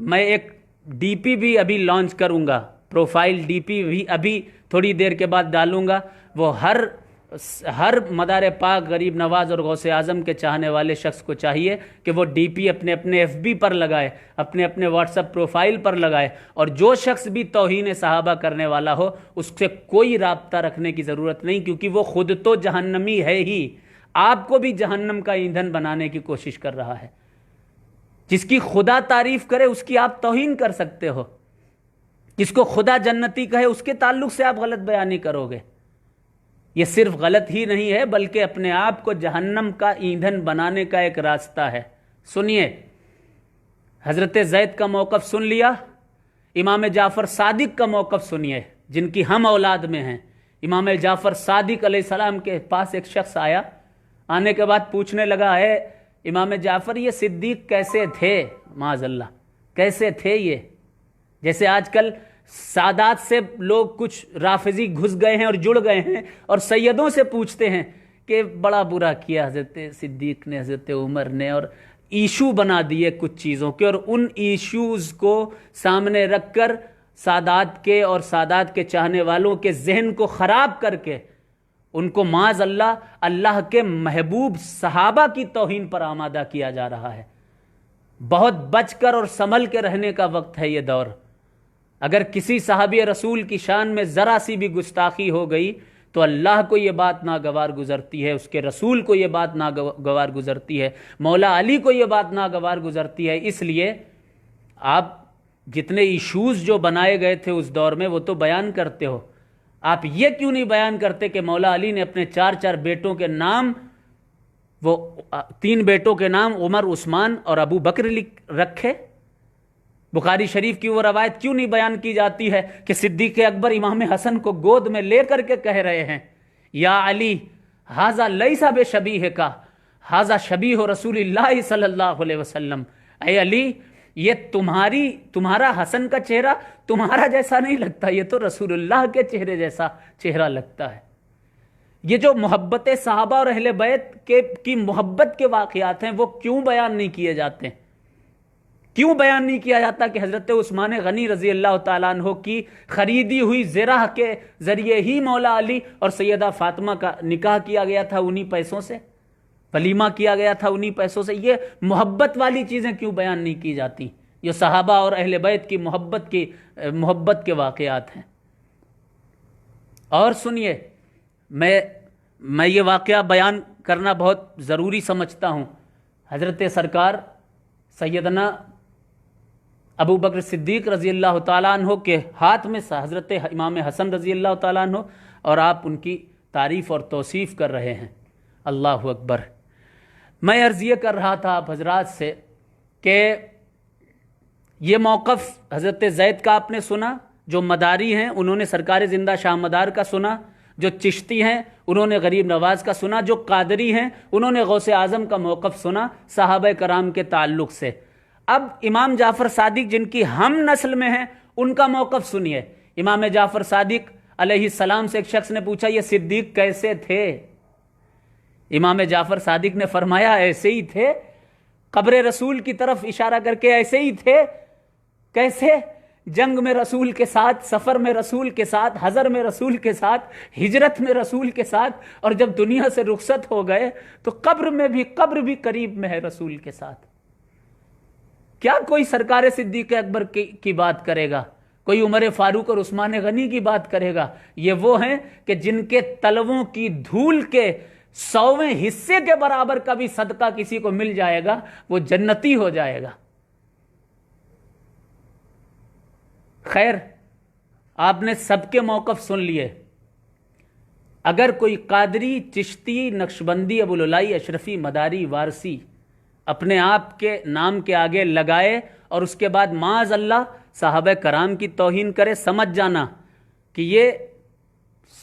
میں ایک DP بھی ابھی لانچ کروں گا، پروفائل DP بھی ابھی تھوڑی دیر کے بعد ڈالوں گا. وہ ہر مدار پاک غریب نواز اور غوث اعظم کے چاہنے والے شخص کو چاہیے کہ وہ DP اپنے اپنے FB پر لگائے، اپنے اپنے واٹس ایپ پروفائل پر لگائے، اور جو شخص بھی توہین صحابہ کرنے والا ہو اس سے کوئی رابطہ رکھنے کی ضرورت نہیں، کیونکہ وہ خود تو جہنمی ہے ہی، آپ کو بھی جہنم کا ایندھن بنانے کی کوشش کر رہا ہے. جس کی خدا تعریف کرے اس کی آپ توہین کر سکتے ہو، جس کو خدا جنتی کہے اس کے تعلق سے آپ غلط بیانی کرو گے. یہ صرف غلط ہی نہیں ہے بلکہ اپنے آپ کو جہنم کا ایندھن بنانے کا ایک راستہ ہے. سنیے، حضرت زید کا موقف سن لیا، امام جعفر صادق کا موقف سنیے جن کی ہم اولاد میں ہیں. امام جعفر صادق علیہ السلام کے پاس ایک شخص آیا، آنے کے بعد پوچھنے لگا، ہے امام جعفر یہ صدیق کیسے تھے؟ معاذ اللہ، کیسے تھے یہ؟ جیسے آج کل سادات سے لوگ کچھ رافضی گھس گئے ہیں اور جڑ گئے ہیں اور سیدوں سے پوچھتے ہیں کہ بڑا برا کیا حضرت صدیق نے، حضرت عمر نے، اور ایشو بنا دیے کچھ چیزوں کے، اور ان ایشوز کو سامنے رکھ کر سادات کے اور سادات کے چاہنے والوں کے ذہن کو خراب کر کے ان کو معاذ اللہ اللہ کے محبوب صحابہ کی توہین پر آمادہ کیا جا رہا ہے. بہت بچ کر اور سنبھل کے رہنے کا وقت ہے یہ دور. اگر کسی صحابی رسول کی شان میں ذرا سی بھی گستاخی ہو گئی تو اللہ کو یہ بات ناگوار گزرتی ہے، اس کے رسول کو یہ بات ناگوار گزرتی ہے، مولا علی کو یہ بات ناگوار گزرتی ہے. اس لیے آپ جتنے ایشوز جو بنائے گئے تھے اس دور میں وہ تو بیان کرتے ہو، آپ یہ کیوں نہیں بیان کرتے کہ مولا علی نے اپنے 4 بیٹوں کے نام، وہ 3 بیٹوں کے نام عمر، عثمان اور ابو بکر رکھے؟ بخاری شریف کی وہ روایت کیوں نہیں بیان کی جاتی ہے کہ صدیق اکبر امام حسن کو گود میں لے کر کے کہہ رہے ہیں، یا علی ھذا لیس بشبیہ کا ھذا شبیہ رسول اللہ صلی اللہ علیہ وسلم. اے علی، یہ تمہارا حسن کا چہرہ تمہارا جیسا نہیں لگتا، یہ تو رسول اللہ کے چہرے جیسا چہرہ لگتا ہے. یہ جو محبت صحابہ اور اہل بیت کی محبت کے واقعات ہیں وہ کیوں بیان نہیں کیے جاتے ہیں؟ کیوں بیان نہیں کیا جاتا کہ حضرت عثمان غنی رضی اللہ تعالیٰ عنہ کی خریدی ہوئی زرہ کے ذریعے ہی مولا علی اور سیدہ فاطمہ کا نکاح کیا گیا تھا، انہی پیسوں سے ولیمہ کیا گیا تھا، انہی پیسوں سے. یہ محبت والی چیزیں کیوں بیان نہیں کی جاتی؟ یہ صحابہ اور اہل بیت کی محبت کے واقعات ہیں. اور سنیے، میں یہ واقعہ بیان کرنا بہت ضروری سمجھتا ہوں. حضرت سرکار سیدنا ابو بکر صدیق رضی اللہ تعالیٰ عنہ کے ہاتھ میں حضرت امام حسن رضی اللہ تعالیٰ عنہ، اور آپ ان کی تعریف اور توصیف کر رہے ہیں. اللہ اکبر. میں عرض یہ کر رہا تھا آپ حضرات سے کہ یہ موقف حضرت زید کا آپ نے سنا، جو مداری ہیں انہوں نے سرکار زندہ شاہ مدار کا سنا، جو چشتی ہیں انہوں نے غریب نواز کا سنا، جو قادری ہیں انہوں نے غوث اعظم کا موقف سنا صحابہ کرام کے تعلق سے. اب امام جعفر صادق جن کی ہم نسل میں ہیں ان کا موقف سنیے. امام جعفر صادق علیہ السلام سے ایک شخص نے پوچھا یہ صدیق کیسے تھے؟ امام جعفر صادق نے فرمایا ایسے ہی تھے، قبر رسول کی طرف اشارہ کر کے ایسے ہی تھے. کیسے؟ جنگ میں رسول کے ساتھ، سفر میں رسول کے ساتھ، حضر میں رسول کے ساتھ، ہجرت میں رسول کے ساتھ، اور جب دنیا سے رخصت ہو گئے تو قبر بھی قریب میں ہے رسول کے ساتھ. کیا کوئی سرکار صدیق اکبر کی بات کرے گا؟ کوئی عمر فاروق اور عثمان غنی کی بات کرے گا؟ یہ وہ ہیں کہ جن کے تلووں کی دھول کے 100ویں حصے کے برابر کا بھی صدقہ کسی کو مل جائے گا وہ جنتی ہو جائے گا. خیر، آپ نے سب کے موقف سن لیے. اگر کوئی قادری، چشتی، نقشبندی، ابوالعلائی، اشرفی، مداری، وارسی اپنے آپ کے نام کے آگے لگائے اور اس کے بعد معاذ اللہ صحابہ کرام کی توہین کرے، سمجھ جانا کہ یہ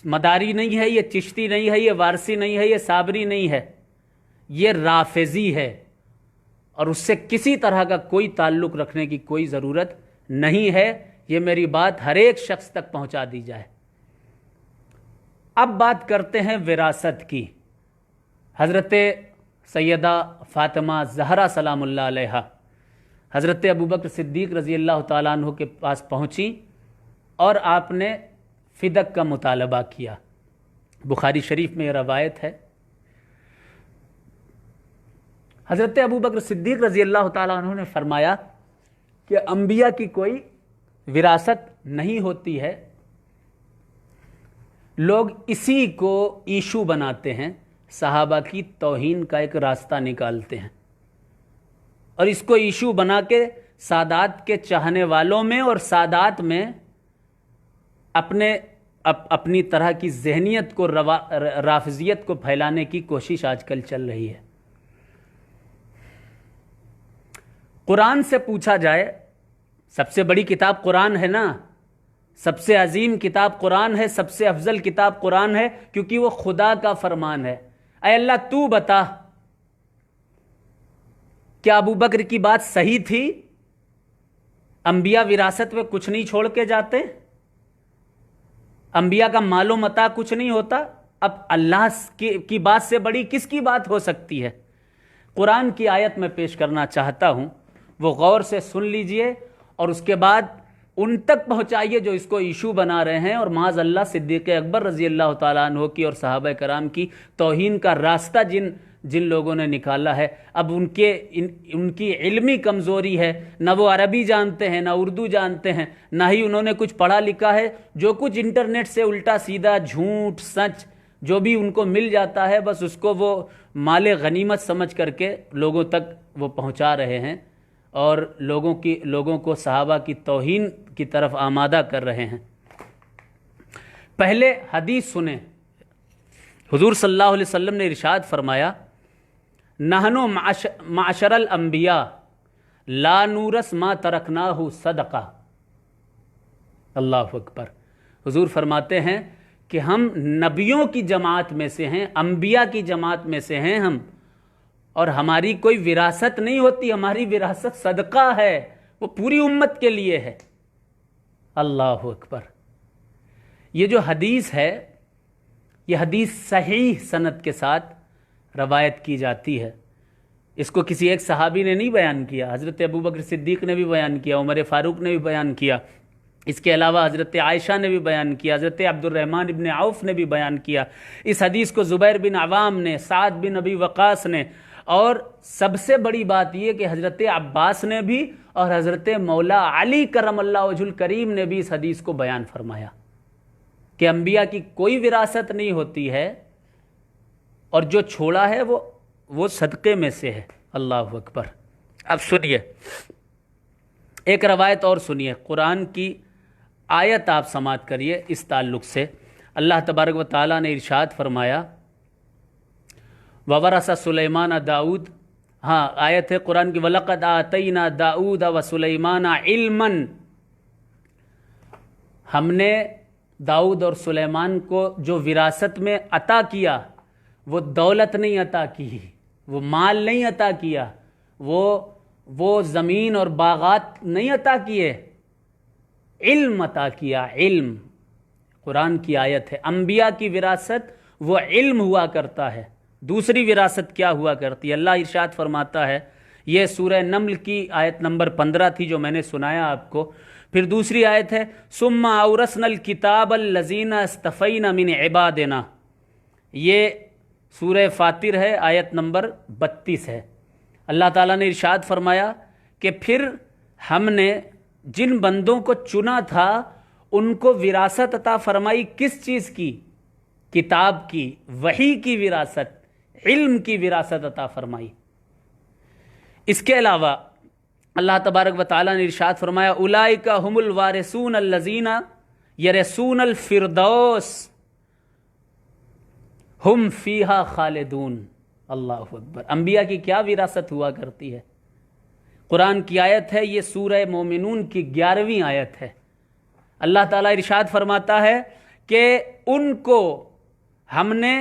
مداری نہیں ہے، یہ چشتی نہیں ہے، یہ وارسی نہیں ہے، یہ صابری نہیں ہے، یہ رافضی ہے، اور اس سے کسی طرح کا کوئی تعلق رکھنے کی کوئی ضرورت نہیں ہے. یہ میری بات ہر ایک شخص تک پہنچا دی جائے. اب بات کرتے ہیں وراثت کی. حضرت سیدہ فاطمہ زہرا سلام اللہ علیہا حضرت ابوبکر صدیق رضی اللہ تعالیٰ عنہ کے پاس پہنچی اور آپ نے فدق کا مطالبہ کیا۔ بخاری شریف میں یہ روایت ہے۔ حضرت ابوبکر صدیق رضی اللہ تعالیٰ عنہ نے فرمایا کہ انبیاء کی کوئی وراثت نہیں ہوتی ہے، لوگ اسی کو ایشو بناتے ہیں، صحابہ کی توہین کا ایک راستہ نکالتے ہیں اور اس کو ایشو بنا کے سادات کے چاہنے والوں میں اور سادات میں اپنی طرح کی ذہنیت کو رافضیت کو پھیلانے کی کوشش آج کل چل رہی ہے۔ قرآن سے پوچھا جائے، سب سے بڑی کتاب قرآن ہے نا، سب سے عظیم کتاب قرآن ہے، سب سے افضل کتاب قرآن ہے، کیونکہ وہ خدا کا فرمان ہے۔ اے اللہ تو بتا، کیا ابو بکر کی بات صحیح تھی؟ انبیاء وراثت میں کچھ نہیں چھوڑ کے جاتے، انبیاء کا مال و متاع کچھ نہیں ہوتا، اب اللہ کی بات سے بڑی کس کی بات ہو سکتی ہے؟ قرآن کی آیت میں پیش کرنا چاہتا ہوں، وہ غور سے سن لیجئے اور اس کے بعد ان تک پہنچائیے جو اس کو ایشو بنا رہے ہیں، اور معاذ اللہ صدیق اکبر رضی اللہ تعالیٰ عنہ کی اور صحابہ کرام کی توہین کا راستہ جن لوگوں نے نکالا ہے۔ اب ان کی علمی کمزوری ہے، نہ وہ عربی جانتے ہیں، نہ اردو جانتے ہیں، نہ ہی انہوں نے کچھ پڑھا لکھا ہے، جو کچھ انٹرنیٹ سے الٹا سیدھا جھوٹ سچ جو بھی ان کو مل جاتا ہے، بس اس کو وہ مال غنیمت سمجھ کر کے لوگوں تک وہ پہنچا رہے ہیں اور لوگوں کو صحابہ کی توہین کی طرف آمادہ کر رہے ہیں۔ پہلے حدیث سنیں، حضور صلی اللہ علیہ وسلم نے ارشاد فرمایا، نحنو معشر الانبیاء لا نورث ما ترکناہ صدقہ۔ اللہ اکبر۔ حضور فرماتے ہیں کہ ہم نبیوں کی جماعت میں سے ہیں، انبیاء کی جماعت میں سے ہیں ہم، اور ہماری کوئی وراثت نہیں ہوتی، ہماری وراثت صدقہ ہے، وہ پوری امت کے لیے ہے۔ اللہ اکبر۔ یہ جو حدیث ہے، یہ حدیث صحیح سند کے ساتھ روایت کی جاتی ہے۔ اس کو کسی ایک صحابی نے نہیں بیان کیا، حضرت ابوبکر صدیق نے بھی بیان کیا، عمر فاروق نے بھی بیان کیا، اس کے علاوہ حضرت عائشہ نے بھی بیان کیا، حضرت عبد الرحمن ابن عوف نے بھی بیان کیا۔ اس حدیث کو زبیر بن عوام نے، سعد بن ابی وقاص نے، اور سب سے بڑی بات یہ کہ حضرت عباس نے بھی اور حضرت مولا علی کرم اللہ وجہ الکریم نے بھی اس حدیث کو بیان فرمایا کہ انبیاء کی کوئی وراثت نہیں ہوتی ہے، اور جو چھوڑا ہے وہ صدقے میں سے ہے۔ اللہ اکبر۔ اب سنیے ایک روایت اور سنیے، قرآن کی آیت آپ سماعت کریے اس تعلق سے۔ اللہ تبارک و تعالیٰ نے ارشاد فرمایا، وَوَرَثَ سُلَيْمَانَ داؤد، ہاں آیت ہے قرآن کی، وَلَقَدْ آتَيْنَا داؤد وَسُلَيْمَانَ عِلْمًا، ہم نے داؤد اور سلیمان کو جو وراثت میں عطا کیا، وہ دولت نہیں عطا کی، وہ مال نہیں عطا کیا، وہ زمین اور باغات نہیں عطا کیے، علم عطا کیا۔ علم قرآن کی آیت ہے، انبیاء کی وراثت وہ علم ہوا کرتا ہے۔ دوسری وراثت کیا ہوا کرتی ہے؟ اللہ ارشاد فرماتا ہے، یہ سورہ نمل کی آیت نمبر 15 تھی جو میں نے سنایا آپ کو۔ پھر دوسری آیت ہے، ثم اورثنا الکتاب الذین اصطفینا من عبادنا، یہ سورہ فاطر ہے، آیت نمبر 32 ہے۔ اللہ تعالیٰ نے ارشاد فرمایا کہ پھر ہم نے جن بندوں کو چنا تھا ان کو وراثت عطا فرمائی، کس چیز کی؟ کتاب کی، وحی کی وراثت، علم کی وراثت عطا فرمائی۔ اس کے علاوہ اللہ تبارک و تعالیٰ نے ارشاد فرمایا، اولئک هم الوارثون الذین یرثون الفردوس ہم فیہا خالدون۔ اللہ اکبر۔ انبیاء کی کیا وراثت ہوا کرتی ہے؟ قرآن کی آیت ہے، یہ سورہ مومنون کی 11ویں آیت ہے۔ اللہ تعالیٰ ارشاد فرماتا ہے کہ ان کو ہم نے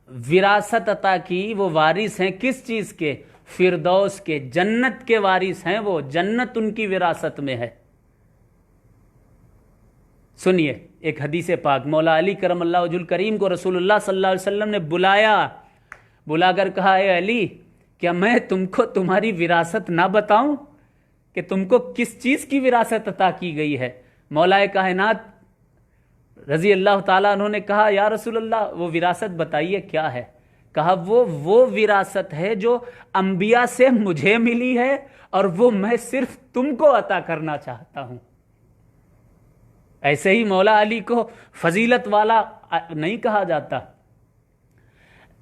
وراثت عطا کی، وہ وارث ہیں کس چیز کے؟ فردوس کے، جنت کے وارث ہیں، وہ جنت ان کی وراثت میں ہے۔ سنیے ایک حدیث پاک، مولا علی کرم اللہ وجہ الکریم کو رسول اللہ صلی اللہ علیہ وسلم نے بلا کر کہا، اے علی، کیا میں تم کو تمہاری وراثت نہ بتاؤں؟ کہ تم کو کس چیز کی وراثت عطا کی گئی ہے؟ مولا کائنات رضی اللہ تعالیٰ عنہ نے کہا یا رسول اللہ وہ وراثت بتائیے کیا ہے؟ کہا وہ وراثت ہے جو انبیاء سے مجھے ملی ہے اور وہ میں صرف تم کو عطا کرنا چاہتا ہوں۔ ایسے ہی مولا علی کو فضیلت والا نہیں کہا جاتا۔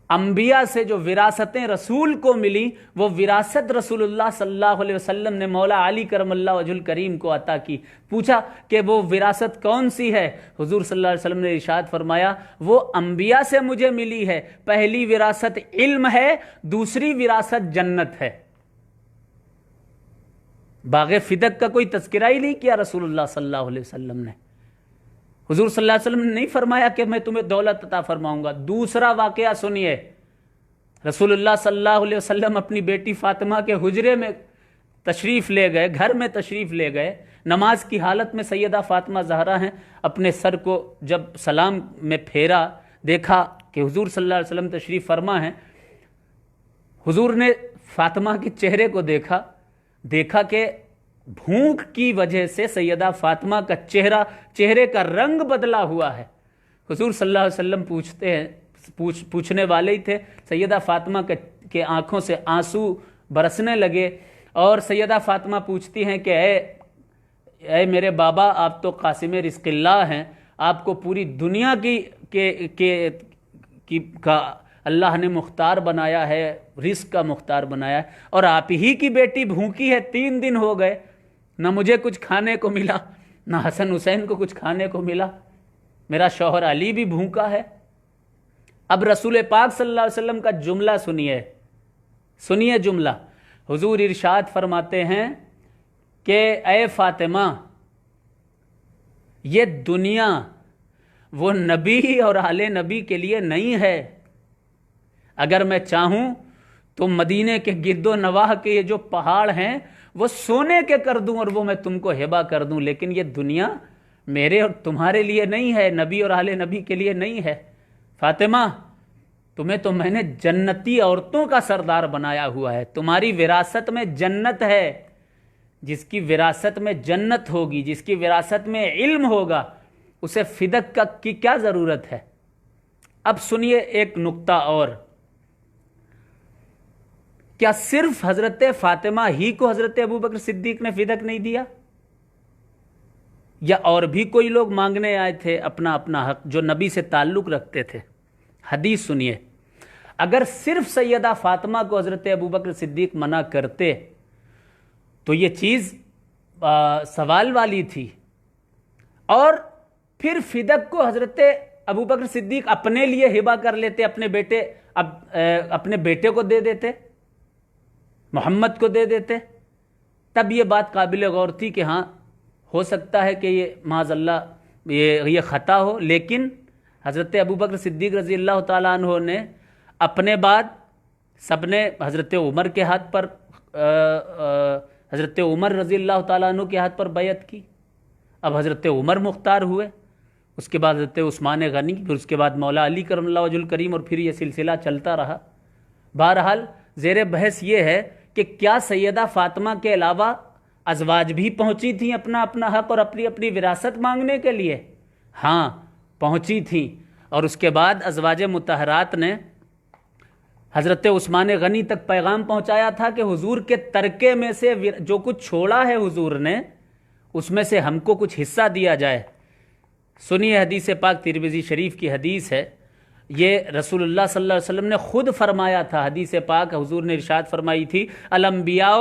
انبیاء سے جو وراثتیں رسول کو ملی وہ وراثت رسول اللہ صلی اللہ علیہ وسلم نے مولا علی کرم اللہ وجہ الکریم کو عطا کی۔ پوچھا کہ وہ وراثت کون سی ہے؟ حضور صلی اللہ علیہ وسلم نے ارشاد فرمایا وہ انبیاء سے مجھے ملی ہے، پہلی وراثت علم ہے، دوسری وراثت جنت ہے۔ باغ فدق کا کوئی تذکرہ ہی نہیں کیا رسول اللہ صلی اللہ علیہ وسلم نے۔ حضور صلی اللہ علیہ وسلم نے نہیں فرمایا کہ میں تمہیں دولت عطا فرماؤں گا۔ دوسرا واقعہ سنیے، رسول اللہ صلی اللہ علیہ وسلم اپنی بیٹی فاطمہ کے حجرے میں تشریف لے گئے، گھر میں تشریف لے گئے، نماز کی حالت میں سیدہ فاطمہ زہرا ہیں، اپنے سر کو جب سلام میں پھیرا، دیکھا کہ حضور صلی اللہ علیہ وسلم تشریف فرما ہیں۔ حضور نے فاطمہ کے چہرے کو دیکھا کہ بھوک کی وجہ سے سیدہ فاطمہ کا چہرے کا رنگ بدلا ہوا ہے۔ حضور صلی اللہ علیہ وسلم پوچھنے والے ہی تھے، سیدہ فاطمہ کے آنکھوں سے آنسو برسنے لگے، اور سیدہ فاطمہ پوچھتی ہیں کہ اے میرے بابا، آپ تو قاسم رزق اللہ ہیں، آپ کو پوری دنیا کا اللہ نے مختار بنایا ہے، رزق کا مختار بنایا ہے، اور آپ ہی کی بیٹی بھوکی ہے، 3 دن ہو گئے، نہ مجھے کچھ کھانے کو ملا، نہ حسن حسین کو کچھ کھانے کو ملا، میرا شوہر علی بھی بھوکا ہے۔ اب رسول پاک صلی اللہ علیہ وسلم کا جملہ سنیے جملہ، حضور ارشاد فرماتے ہیں کہ اے فاطمہ، یہ دنیا وہ نبی اور آل نبی کے لیے نہیں ہے۔ اگر میں چاہوں تو مدینے کے گرد و نواح کے یہ جو پہاڑ ہیں وہ سونے کے کر دوں اور وہ میں تم کو ہبہ کر دوں، لیکن یہ دنیا میرے اور تمہارے لیے نہیں ہے، نبی اور آل نبی کے لیے نہیں ہے۔ فاطمہ، تمہیں تو میں نے جنتی عورتوں کا سردار بنایا ہوا ہے، تمہاری وراثت میں جنت ہے۔ جس کی وراثت میں جنت ہوگی، جس کی وراثت میں علم ہوگا، اسے فدق کی کیا ضرورت ہے؟ اب سنیے ایک نقطہ اور، کیا صرف حضرت فاطمہ ہی کو حضرت ابوبکر صدیق نے فدق نہیں دیا، یا اور بھی کوئی لوگ مانگنے آئے تھے اپنا حق جو نبی سے تعلق رکھتے تھے؟ حدیث سنیے، اگر صرف سیدہ فاطمہ کو حضرت ابوبکر صدیق منع کرتے تو یہ چیز سوال والی تھی، اور پھر فدق کو حضرت ابوبکر صدیق اپنے لیے ہبہ کر لیتے، اپنے بیٹے کو دے دیتے، محمد کو دے دیتے، تب یہ بات قابل غور تھی کہ ہاں ہو سکتا ہے کہ یہ معاذ اللہ یہ خطا ہو۔ لیکن حضرت ابوبکر صدیق رضی اللہ تعالیٰ عنہ نے اپنے بعد سب نے حضرت عمر کے ہاتھ پر حضرت عمر رضی اللہ تعالیٰ عنہ کے ہاتھ پر بیعت کی، اب حضرت عمر مختار ہوئے، اس کے بعد حضرت عثمان غنی، پھر اس کے بعد مولا علی کرم اللہ وجہ الکریم، اور پھر یہ سلسلہ چلتا رہا۔ بہرحال زیر بحث یہ ہے کہ کیا سیدہ فاطمہ کے علاوہ ازواج بھی پہنچی تھیں اپنا حق اور اپنی وراثت مانگنے کے لیے؟ ہاں پہنچی تھیں، اور اس کے بعد ازواج مطہرات نے حضرت عثمان غنی تک پیغام پہنچایا تھا کہ حضور کے ترکے میں سے جو کچھ چھوڑا ہے حضور نے، اس میں سے ہم کو کچھ حصہ دیا جائے۔ سنیے حدیث پاک، ترمذی شریف کی حدیث ہے، یہ رسول اللہ صلی اللہ علیہ وسلم نے خود فرمایا تھا۔ حدیث پاک حضور نے ارشاد فرمائی تھی، الانبیاء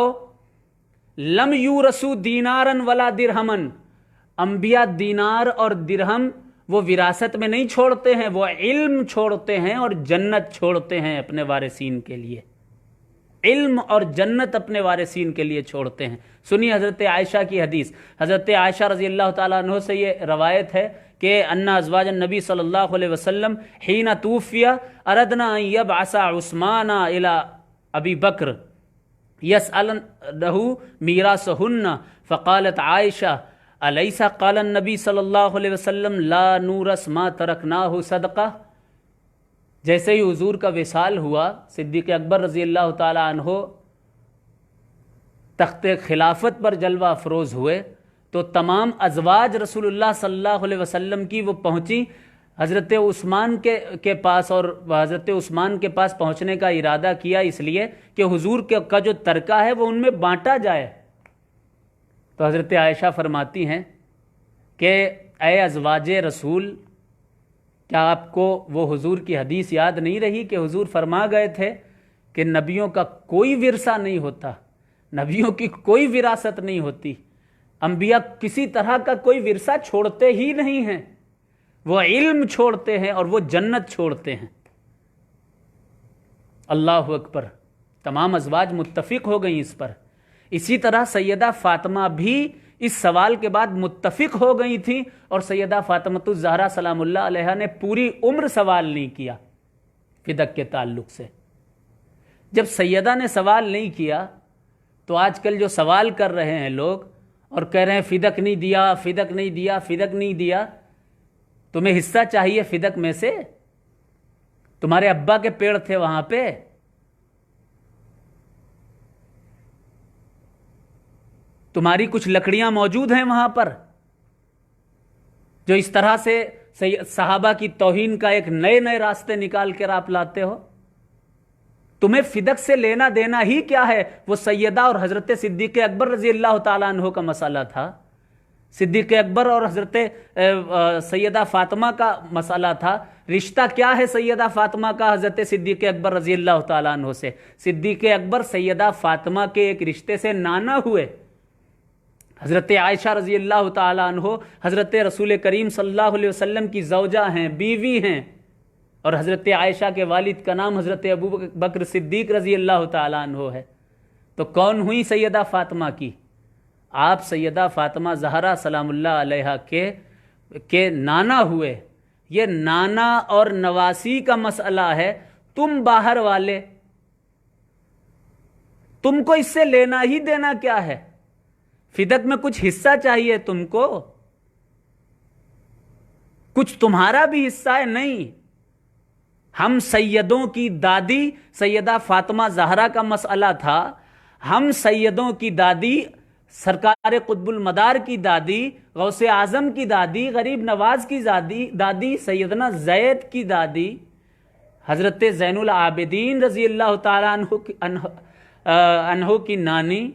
لم یورثوا دینارا ولا درہما، انبیاء دینار اور درہم وہ وراثت میں نہیں چھوڑتے ہیں، وہ علم چھوڑتے ہیں اور جنت چھوڑتے ہیں اپنے وارثین کے لیے، علم اور جنت اپنے وارثین کے لیے چھوڑتے ہیں۔ سنیے حضرت عائشہ کی حدیث، حضرت عائشہ رضی اللہ تعالیٰ عنہ سے یہ روایت ہے کہ ان ازواج النبی صلی اللہ علیہ وسلم حین توفی اردنا ان یبعث عثمان الی ابی بکر یسألنہ میراثہن، فقالت عائشہ الیس قال النبی صلی اللہ علیہ وسلم لا نورث ما ترکناہ صدقہ۔ جیسے ہی حضور کا وصال ہوا، صدیق اکبر رضی اللہ تعالی عنہ تخت خلافت پر جلوہ افروز ہوئے تو تمام ازواج رسول اللہ صلی اللہ علیہ وسلم کی وہ پہنچی حضرت عثمان کے پاس، اور حضرت عثمان کے پاس پہنچنے کا ارادہ کیا اس لیے کہ حضور کا جو ترکہ ہے وہ ان میں بانٹا جائے۔ تو حضرت عائشہ فرماتی ہیں کہ اے ازواج رسول، کیا آپ کو وہ حضور کی حدیث یاد نہیں رہی کہ حضور فرما گئے تھے کہ نبیوں کا کوئی ورثہ نہیں ہوتا، نبیوں کی کوئی وراثت نہیں ہوتی، انبیاء کسی طرح کا کوئی ورثہ چھوڑتے ہی نہیں ہیں، وہ علم چھوڑتے ہیں اور وہ جنت چھوڑتے ہیں۔ اللہ اکبر، تمام ازواج متفق ہو گئیں اس پر۔ اسی طرح سیدہ فاطمہ بھی اس سوال کے بعد متفق ہو گئی تھیں، اور سیدہ فاطمہ الزہرا سلام اللہ علیہا نے پوری عمر سوال نہیں کیا فدق کے تعلق سے۔ جب سیدہ نے سوال نہیں کیا تو آج کل جو سوال کر رہے ہیں لوگ اور کہہ رہے ہیں فدق نہیں دیا، فدق نہیں دیا، فدق نہیں دیا، تمہیں حصہ چاہیے فدق میں سے؟ تمہارے ابا کے پیڑ تھے وہاں پہ، تمہاری کچھ لکڑیاں موجود ہیں وہاں پر، جو اس طرح سے صحابہ کی توہین کا ایک نئے راستے نکال کر آپ لاتے ہو؟ تمہیں فدق سے لینا دینا ہی کیا ہے؟ وہ سیدہ اور حضرت صدیق اکبر رضی اللہ تعالیٰ عنہ کا مسئلہ تھا، صدیق اکبر اور حضرت سیدہ فاطمہ کا مسئلہ تھا۔ رشتہ کیا ہے سیدہ فاطمہ کا حضرت صدیق اکبر رضی اللہ تعالیٰ عنہ سے؟ صدیق اکبر سیدہ فاطمہ کے ایک رشتے سے نانا ہوئے۔ حضرت عائشہ رضی اللہ تعالیٰ عنہ حضرت رسول کریم صلی اللہ علیہ وسلم کی زوجہ ہیں، بیوی ہیں، اور حضرت عائشہ کے والد کا نام حضرت ابو بکر صدیق رضی اللہ تعالیٰ عنہ ہے۔ تو کون ہوئی سیدہ فاطمہ کی؟ آپ سیدہ فاطمہ زہرا سلام اللہ علیہا کے نانا ہوئے۔ یہ نانا اور نواسی کا مسئلہ ہے، تم باہر والے، تم کو اس سے لینا ہی دینا کیا ہے؟ فدق میں کچھ حصہ چاہیے تم کو، کچھ تمہارا بھی حصہ ہے؟ نہیں، ہم سیدوں کی دادی سیدہ فاطمہ زہرا کا مسئلہ تھا، ہم سیدوں کی دادی سرکار قطب المدار کی دادی، غوث اعظم کی دادی، غریب نواز کی دادی، سیدنا زید کی دادی، حضرت زین العابدین رضی اللہ تعالیٰ عنہ کی نانی،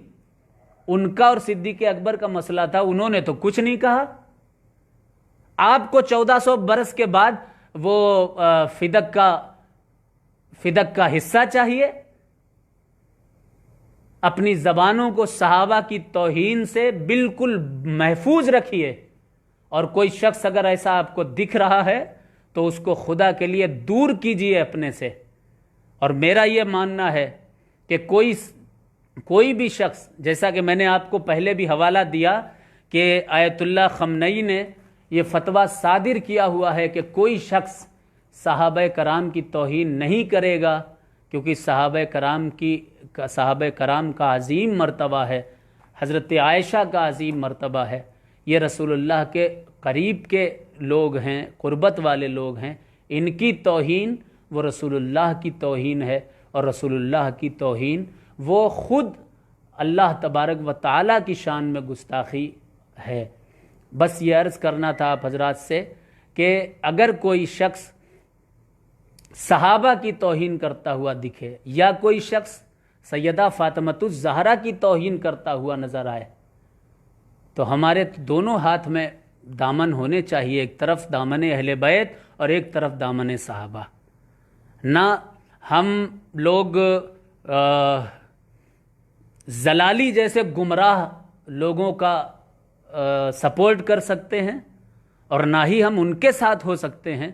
ان کا اور صدیق اکبر کا مسئلہ تھا، انہوں نے تو کچھ نہیں کہا۔ آپ کو 1400 برس کے بعد وہ فدق کا حصہ چاہیے؟ اپنی زبانوں کو صحابہ کی توہین سے بالکل محفوظ رکھیے، اور کوئی شخص اگر ایسا آپ کو دکھ رہا ہے تو اس کو خدا کے لیے دور کیجیے اپنے سے۔ اور میرا یہ ماننا ہے کہ کوئی بھی شخص، جیسا کہ میں نے آپ کو پہلے بھی حوالہ دیا کہ آیت اللہ خمینی نے یہ فتویٰ صادر کیا ہوا ہے کہ کوئی شخص صحابہ کرام کی توہین نہیں کرے گا، کیونکہ صحابہ کرام کا عظیم مرتبہ ہے، حضرت عائشہ کا عظیم مرتبہ ہے، یہ رسول اللہ کے قریب کے لوگ ہیں، قربت والے لوگ ہیں، ان کی توہین وہ رسول اللہ کی توہین ہے، اور رسول اللہ کی توہین وہ خود اللہ تبارک و تعالیٰ کی شان میں گستاخی ہے۔ بس یہ عرض کرنا تھا آپ حضرات سے کہ اگر کوئی شخص صحابہ کی توہین کرتا ہوا دکھے، یا کوئی شخص سیدہ فاطمہ الزہرا کی توہین کرتا ہوا نظر آئے، تو ہمارے دونوں ہاتھ میں دامن ہونے چاہیے، ایک طرف دامن اہل بیت اور ایک طرف دامن صحابہ۔ نہ ہم لوگ زلالی جیسے گمراہ لوگوں کا سپورٹ کر سکتے ہیں، اور نہ ہی ہم ان کے ساتھ ہو سکتے ہیں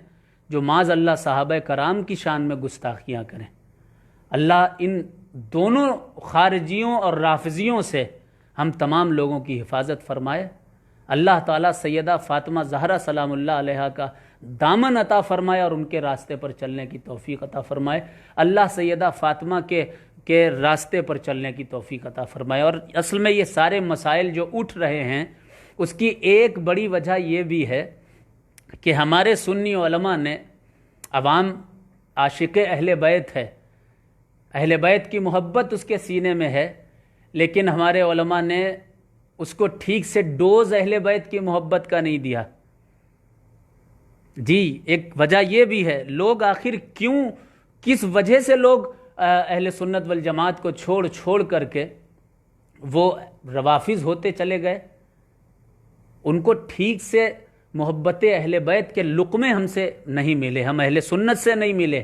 جو معاذ اللہ صحابہ کرام کی شان میں گستاخیاں کریں۔ اللہ ان دونوں خارجیوں اور رافضیوں سے ہم تمام لوگوں کی حفاظت فرمائے۔ اللہ تعالیٰ سیدہ فاطمہ زہرا سلام اللہ علیہا کا دامن عطا فرمائے اور ان کے راستے پر چلنے کی توفیق عطا فرمائے۔ اللہ سیدہ فاطمہ کے راستے پر چلنے کی توفیق عطا فرمائے۔ اور اصل میں یہ سارے مسائل جو اٹھ رہے ہیں، اس کی ایک بڑی وجہ یہ بھی ہے کہ ہمارے سنی علماء نے، عوام عاشق اہل بیت ہے، اہل بیت کی محبت اس کے سینے میں ہے، لیکن ہمارے علماء نے اس کو ٹھیک سے ڈوز اہل بیت کی محبت کا نہیں دیا۔ جی ایک وجہ یہ بھی ہے، لوگ آخر کیوں، کس وجہ سے لوگ اہل سنت والجماعت کو چھوڑ کر کے وہ روافض ہوتے چلے گئے؟ ان کو ٹھیک سے محبت اہل بیت کے لقمے ہم سے نہیں ملے، ہم اہل سنت سے نہیں ملے۔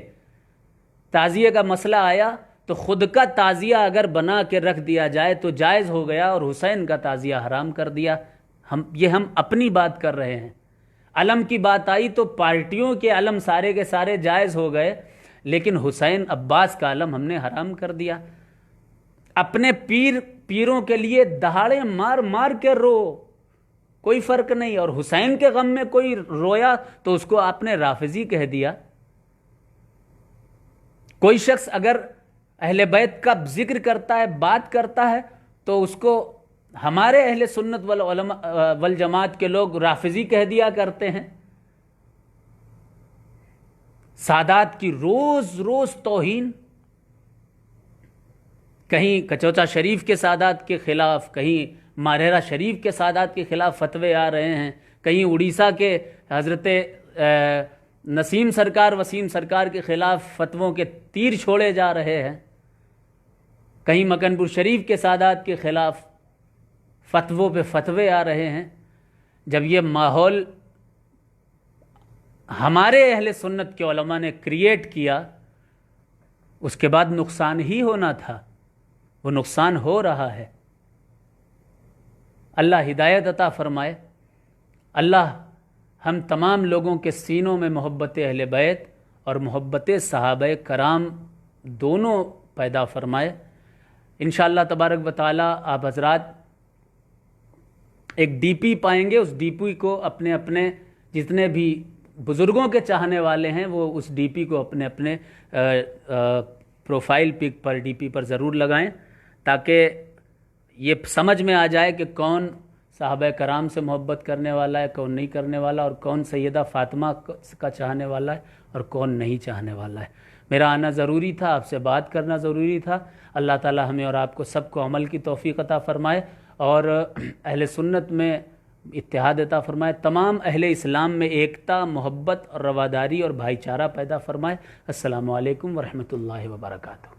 تعزیے کا مسئلہ آیا تو خود کا تعزیہ اگر بنا کے رکھ دیا جائے تو جائز ہو گیا، اور حسین کا تعزیہ حرام کر دیا۔ ہم اپنی بات کر رہے ہیں۔ علم کی بات آئی تو پارٹیوں کے علم سارے کے سارے جائز ہو گئے، لیکن حسین عباس کا علم ہم نے حرام کر دیا۔ اپنے پیروں کے لیے دہاڑے مار مار کے رو، کوئی فرق نہیں، اور حسین کے غم میں کوئی رویا تو اس کو آپ نے رافضی کہہ دیا۔ کوئی شخص اگر اہل بیت کا ذکر کرتا ہے، بات کرتا ہے، تو اس کو ہمارے اہل سنت والجماعت کے لوگ رافضی کہہ دیا کرتے ہیں۔ سادات کی روز روز توہین، کہیں کچوچا شریف کے سادات کے خلاف، کہیں مارہرہ شریف کے سادات کے خلاف فتوے آ رہے ہیں، کہیں اڑیسہ کے حضرت نسیم سرکار، وسیم سرکار کے خلاف فتووں کے تیر چھوڑے جا رہے ہیں، کہیں مکن پور شریف کے سادات کے خلاف فتووں پہ فتوے آ رہے ہیں۔ جب یہ ماحول ہمارے اہل سنت کے علماء نے کریٹ کیا، اس کے بعد نقصان ہی ہونا تھا، وہ نقصان ہو رہا ہے۔ اللہ ہدایت عطا فرمائے، اللہ ہم تمام لوگوں کے سینوں میں محبت اہل بیت اور محبت صحابہ کرام دونوں پیدا فرمائے۔ انشاءاللہ تبارک و تعالی آپ حضرات ایک ڈی پی پائیں گے، اس ڈی پی کو اپنے جتنے بھی بزرگوں کے چاہنے والے ہیں وہ اس ڈی پی کو اپنے پروفائل پک پر، ڈی پی پر ضرور لگائیں، تاکہ یہ سمجھ میں آ جائے کہ کون صحابہ کرام سے محبت کرنے والا ہے، کون نہیں کرنے والا، اور کون سیدہ فاطمہ کا چاہنے والا ہے اور کون نہیں چاہنے والا ہے۔ میرا آنا ضروری تھا، آپ سے بات کرنا ضروری تھا۔ اللہ تعالی ہمیں اور آپ کو سب کو عمل کی توفیق عطا فرمائے، اور اہل سنت میں اتحاد عطا فرمائے، تمام اہل اسلام میں ایکتا، محبت اور رواداری اور بھائی چارہ پیدا فرمائے۔ السلام علیکم ورحمۃ اللہ وبرکاتہ۔